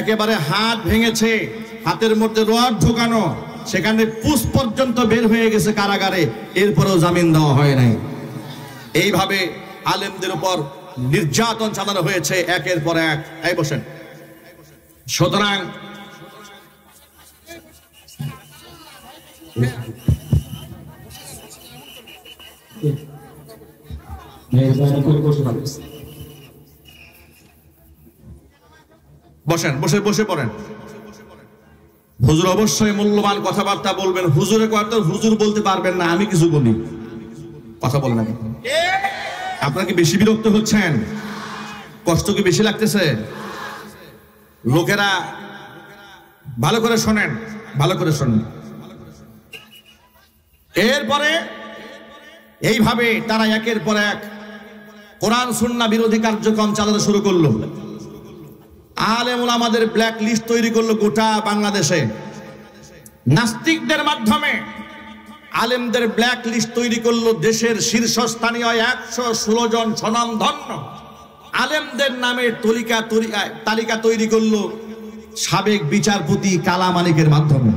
একেবারে হাত ভেঙেছে, হাতের মধ্যে রড ঢোকানো, সেখানে পুষ পর্যন্ত বের হয়ে গেছে কারাগারে, এরপরেও জামিন দেওয়া হয় নাই। এইভাবে আলেমদের উপর নির্যাতন চালানো হয়েছে একের পর এক। এই বসেন। সুতরাং বসেন, বসে বসে পড়েন। হুজুর অবশ্যই মূল্যবান কথাবার্তা বলবেন। হুজুরের কথা হুজুর বলতে পারবেন না, আমি কিছু বলি, কথা বলেন। আপনারা কি বেশি বিরক্ত হচ্ছেন? কষ্ট কি বেশি লাগতেছে? লোকেরা ভালো করে শোনেন, ভালো করে শোনেন। এরপরে এইভাবে তারা একের পর এক কোরআন সুন্নাহ বিরোধী কার্যক্রম চালাতে শুরু করলো। আলেম ওলামাদের ব্ল্যাক লিস্ট তৈরি করলো গোটা বাংলাদেশে। নাস্তিকদের মাধ্যমে আলেমদের ব্ল্যাক লিস্ট তৈরি করলো। দেশের শীর্ষস্থানীয় 116 জন স্বনামধন্য আলেমদের নামে তালিকা তৈরি করলো সাবেক বিচারপতি কালা মালিকের মাধ্যমে।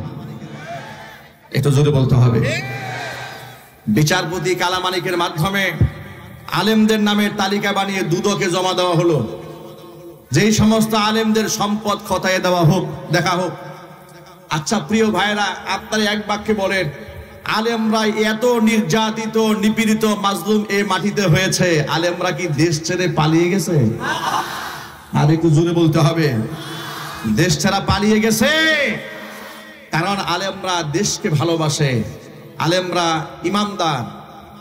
একটু জোরে বলতে হবে। বিচারপতি কালা মালিকের মাধ্যমে আলেমদের নামে তালিকা বানিয়ে দুদকে জমা দেওয়া হলো। যেই সমস্ত আলেমদের সম্পদ খতায়ে দেওয়া হোক, দেখা হোক। আচ্ছা প্রিয় ভাইরা, আপনারা এক বাক্যে বলেন, আলেমরা এত নির্যাতিত, নিপীড়িত, মাজলুম এই মাটিতে হয়েছে, আলেমরা কি দেশ ছেড়ে পালিয়ে গেছে? আর একটু জোরে বলতে হবে, দেশ ছাড়া পালিয়ে গেছে। কারণ আলেমরা দেশকে ভালোবাসে, আলেমরা ইমানদার,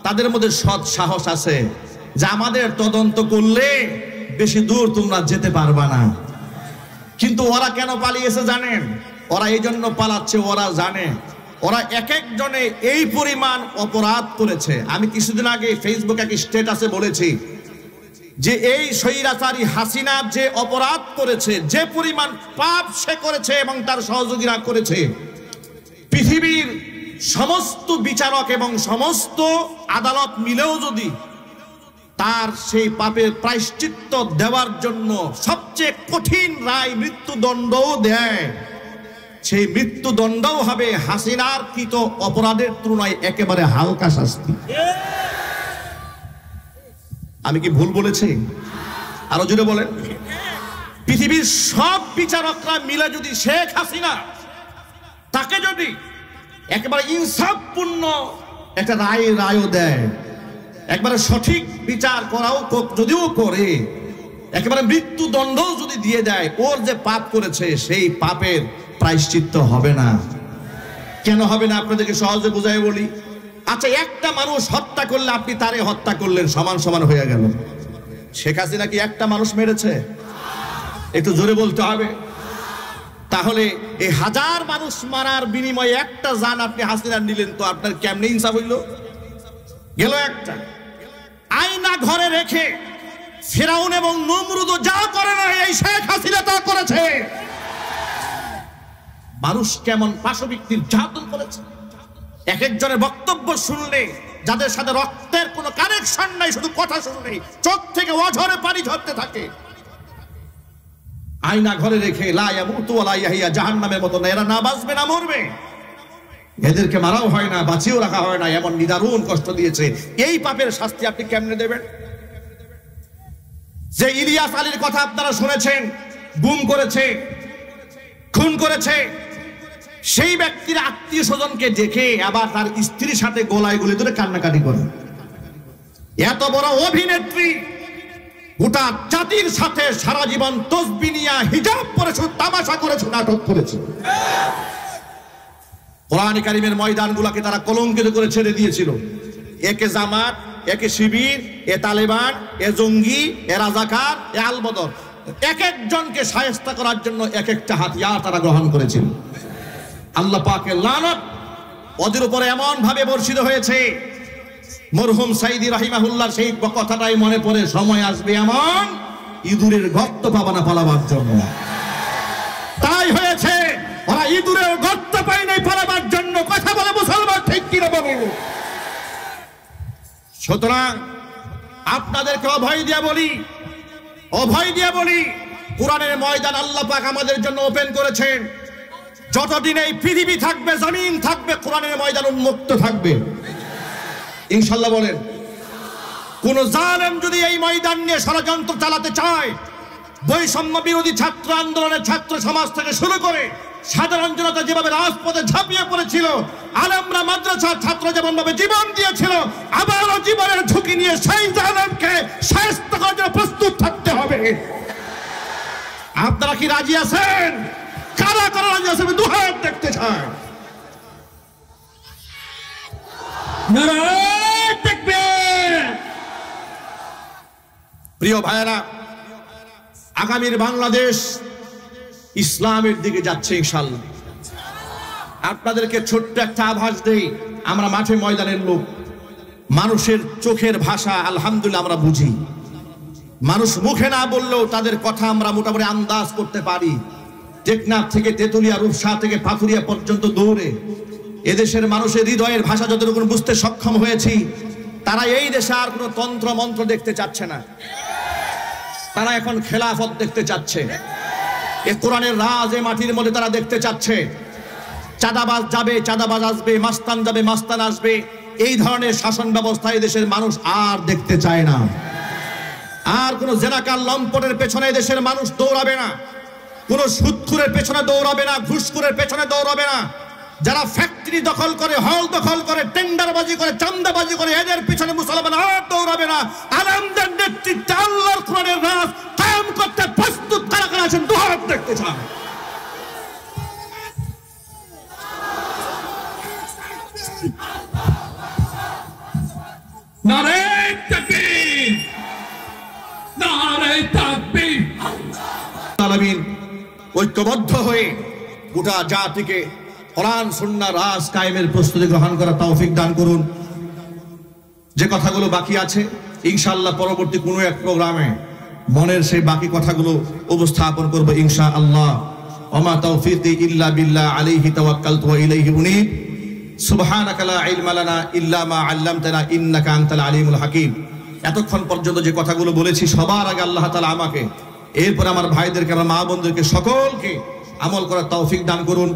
তাদের মধ্যে সৎ সাহস আছে যে আমাদের তদন্ত করলে বেশি দূর তোমরা যেতে পারবা না। কিন্তু ওরা কেন পালিয়েছে জানেন? ওরা এই জন্য পালাচ্ছে, ওরা জানে ওরা এক একজনে এই পরিমাণ অপরাধ করেছে। আমি কিছুদিন আগে ফেসবুকে এক স্ট্যাটাসে বলেছি যে এই স্বৈরাচারী হাসিনা যে অপরাধ করেছে, যে পরিমাণ পাপ সে করেছে এবং তার সহযোগীরা করেছে, পৃথিবীর সমস্ত বিচারক এবং সমস্ত আদালত মিলেও যদি তার সেই পাপের প্রায়শ্চিত্ত দেওয়ার জন্য সবচেয়ে কঠিন রায় মৃত্যুদণ্ডও দেয়, সেই মৃত্যুদণ্ডও হবে হাসিনার কৃত অপরাধের তুলনায় একেবারে হালকা শাস্তি। আমি কি ভুল বলেছি? আরো জোরে বলেন। পৃথিবীর সব বিচারকরা মিলে যদি শেখ হাসিনা তাকে যদি একেবারে ইনসাফপূর্ণ একটা রায়ও দেয়, একবারে সঠিক বিচার করাও যদিও করে, একেবারে মৃত্যুদণ্ডও যদি দিয়ে দেয়, ওর যে পাপ করেছে সেই পাপের প্রায়শ্চিত্ত হবে না। কেন হবে না আপনাদেরকে সহজে বুঝাই বলি। আচ্ছা, একটা মানুষ হত্যা করলে আপনি তারে হত্যা করলেন, সমান সমান হয়ে গেল। শেখ হাসিনা কি একটা মানুষ মেরেছে? একটু জোরে বলতে হবে। তাহলে এই হাজার মানুষ মারার বিনিময়ে একটা জান আপনি হাসিনা নিলেন, তো আপনার কেমনে ইনসাফ হইল? গেল একটা। আয়না ঘরে রেখে ফিরাউন এবং নমরুদ যা করে না, এই শেখ হাসিনা তা করেছে। মানুষ কেমন পাশবিক নির্যাতন করেছে। এক একজনের বক্তব্য শুনলে, যাদের সাথে রক্তের কোনো কানেকশন নাই, শুধু কথা শুনলেই চোখ থেকে অঝরে পানি ঝরতে থাকে। আয়না ঘরে রেখে লা ইয়ামুতু ওয়া লা ইয়াহইয়া, জাহান্নামের মতো, এরা না বাঁচবে না মরবে। এদেরকে মারাও হয় না, বাঁচিয়েও রাখা হয় না, এমন নিদারুণ কষ্ট দিয়েছে। এই পাপের শাস্তি আপনি কেমনে দেবেন? যে ইলিয়াস আলীর কথা আপনারা শুনেছেন, গুম করেছে, খুন করেছে, সেই ব্যক্তির আত্মীয় স্বজনকে দেখে আবার তার স্ত্রীর সাথে গলায় গলে ধরে কান্নাকাটি করে। এত বড় অভিনেত্রী গোটা জাতির সাথে সারা জীবন তসবিহ নিয়ে হিজাব পরেছে, তামাশা করেছে, নাটক করেছে। কোরআন কারীমের ময়দানগুলোকে তারা কলঙ্কিত করে ছেড়ে দিয়েছিল। একে জামাত, একে শিবির, এ তালেবান, এ জঙ্গি, এ রাজাকার, এ আলবদর, এক একজনকে শায়েস্তা করার জন্য এক একটা হাতিয়ার তারা গ্রহণ করেছিল। আল্লাহ পাকের লানত ওদের উপরে এমন ভাবে বর্ষিত হয়েছে, মরহুম সাইদি রাহিমাহুল্লাহ সেই কথাটাই মনে পড়ে, সময় আসবে এমন ইঁদুরের গর্ত পাবা না পালাবার জন্য। তাই হয়েছে, ওরা ইঁদুরের গর্ত পায় নাই পালাবার জন্য। কথা বলে মুসলমান, ঠিক কিনা বলো? সুতরাং আপনাদেরকে অভয় দিয়ে বলি, কোরআনের ময়দান আল্লাহ পাক আমাদের জন্য ওপেন করেছেন। যতদিন এই পৃথিবী থাকবে, জমিন থাকবে, কোরআনের ময়দান উন্মুক্ত থাকবে ইনশাআল্লাহ। বলেন, কোন জালেম যদি এই ময়দান নিয়ে ষড়যন্ত্র চালাতে চায়, বৈষম্য বিরোধী ছাত্র আন্দোলনের ছাত্র সমাজ থেকে শুরু করে সাধারণ জনতা যেভাবে রাজপথে ঝাঁপিয়ে পড়েছিল, আলেমরা মাদ্রাসার ছাত্র যেমন ভাবে জীবন দিয়েছিল, আবারও জীবনের ঝুঁকি নিয়ে সেই জালেমকে শায়েস্তা করার জন্য প্রস্তুত থাকতে হবে। আপনারা কি রাজি আছেন? কারা কারা রাজি আছেন? আমি দুহাত দেখতে চাই। নারায়ে তাকবীর। প্রিয় ভাইয়েরা, আগামীর বাংলাদেশ ইসলামের দিকে যাচ্ছে ইনশাআল্লাহ। আপনাদেরকে ছোট্ট একটা আভাস দেই, আমরা মাঠে ময়দানের লোক, মানুষের চোখের ভাষা আলহামদুলিল্লাহ আমরা বুঝি। মানুষ মুখে না বললেও তাদের কথা আমরা মোটামুটি আন্দাজ করতে পারি। টেকনাফ থেকে তেতুলিয়া, রূপসা থেকে পাথুরিয়া পর্যন্ত দৌড়ে এদেশের মানুষের হৃদয়ের ভাষা যতটুকু বুঝতে সক্ষম হয়েছি, তারা এই দেশে আর কোনো তন্ত্র মন্ত্র দেখতে চাচ্ছে না। তারা এখন খেলাফত দেখতে চাচ্ছে। এ কোরআনের রাজ এ মাটির মধ্যে তারা দেখতে চাচ্ছে। চাঁদাবাজ যাবে, চাঁদাবাজ আসবে, মাস্তান যাবে, মাস্তান আসবে। এই ধরনের শাসন ব্যবস্থা এই দেশের মানুষ আর দেখতে চায় না। আর কোন জেনাকার লম্পটের পেছনে দেশের মানুষ দৌড়াবে না, কোন সুদখোরের পেছনে দৌড়াবে না, ঘুষখোরের পেছনে দৌড়াবে না। যারা ফ্যাক্টরি দখল করে, হল দখল করে, টেন্ডারবাজি করে, চাঁদাবাজি করে, এদের পিছনে মুসলমান আর দৌড়াবে না। আলেমদের নেতৃত্বে আল্লাহর কোরআনের রাজ কায়েম করতে প্রস্তুত কারা কারা আছেন? দুহাত দেখতে চান। নারায়ে তাকবীর, নারায়ে তাকবীর। আলামিন ঐক্যবদ্ধ হয়ে গোটা জাতিকে কোরআন সুন্নাহ রাজ কায়েমের প্রস্তুতি গ্রহণ করার তৌফিক দান করুন। যে কথাগুলো বাকি আছে ইনশাআল্লাহ পরবর্তী কোনো এক প্রোগ্রামে মনের সেই বাকি কথাগুলো উপস্থাপন করব ইনশাআল্লাহ। ওমা তাওফীকি ইল্লা বিল্লাহ, আলাইহি তাওয়াক্কালতু ওয়া ইলাইহি উনীব। সুবহানাকা লা ইলমা লানা ইল্লা মা আল্লামতানা ইন্নাকা আনতাল আলিমুল হাকীম। এতক্ষণ পর্যন্ত যে কথাগুলো বলেছি, সবার আগে আল্লাহ তাআলা আমাকে, এরপর আমার ভাইদেরকে, আমার মা বোনদেরকে সকলকে আমল করার তৌফিক দান করুন।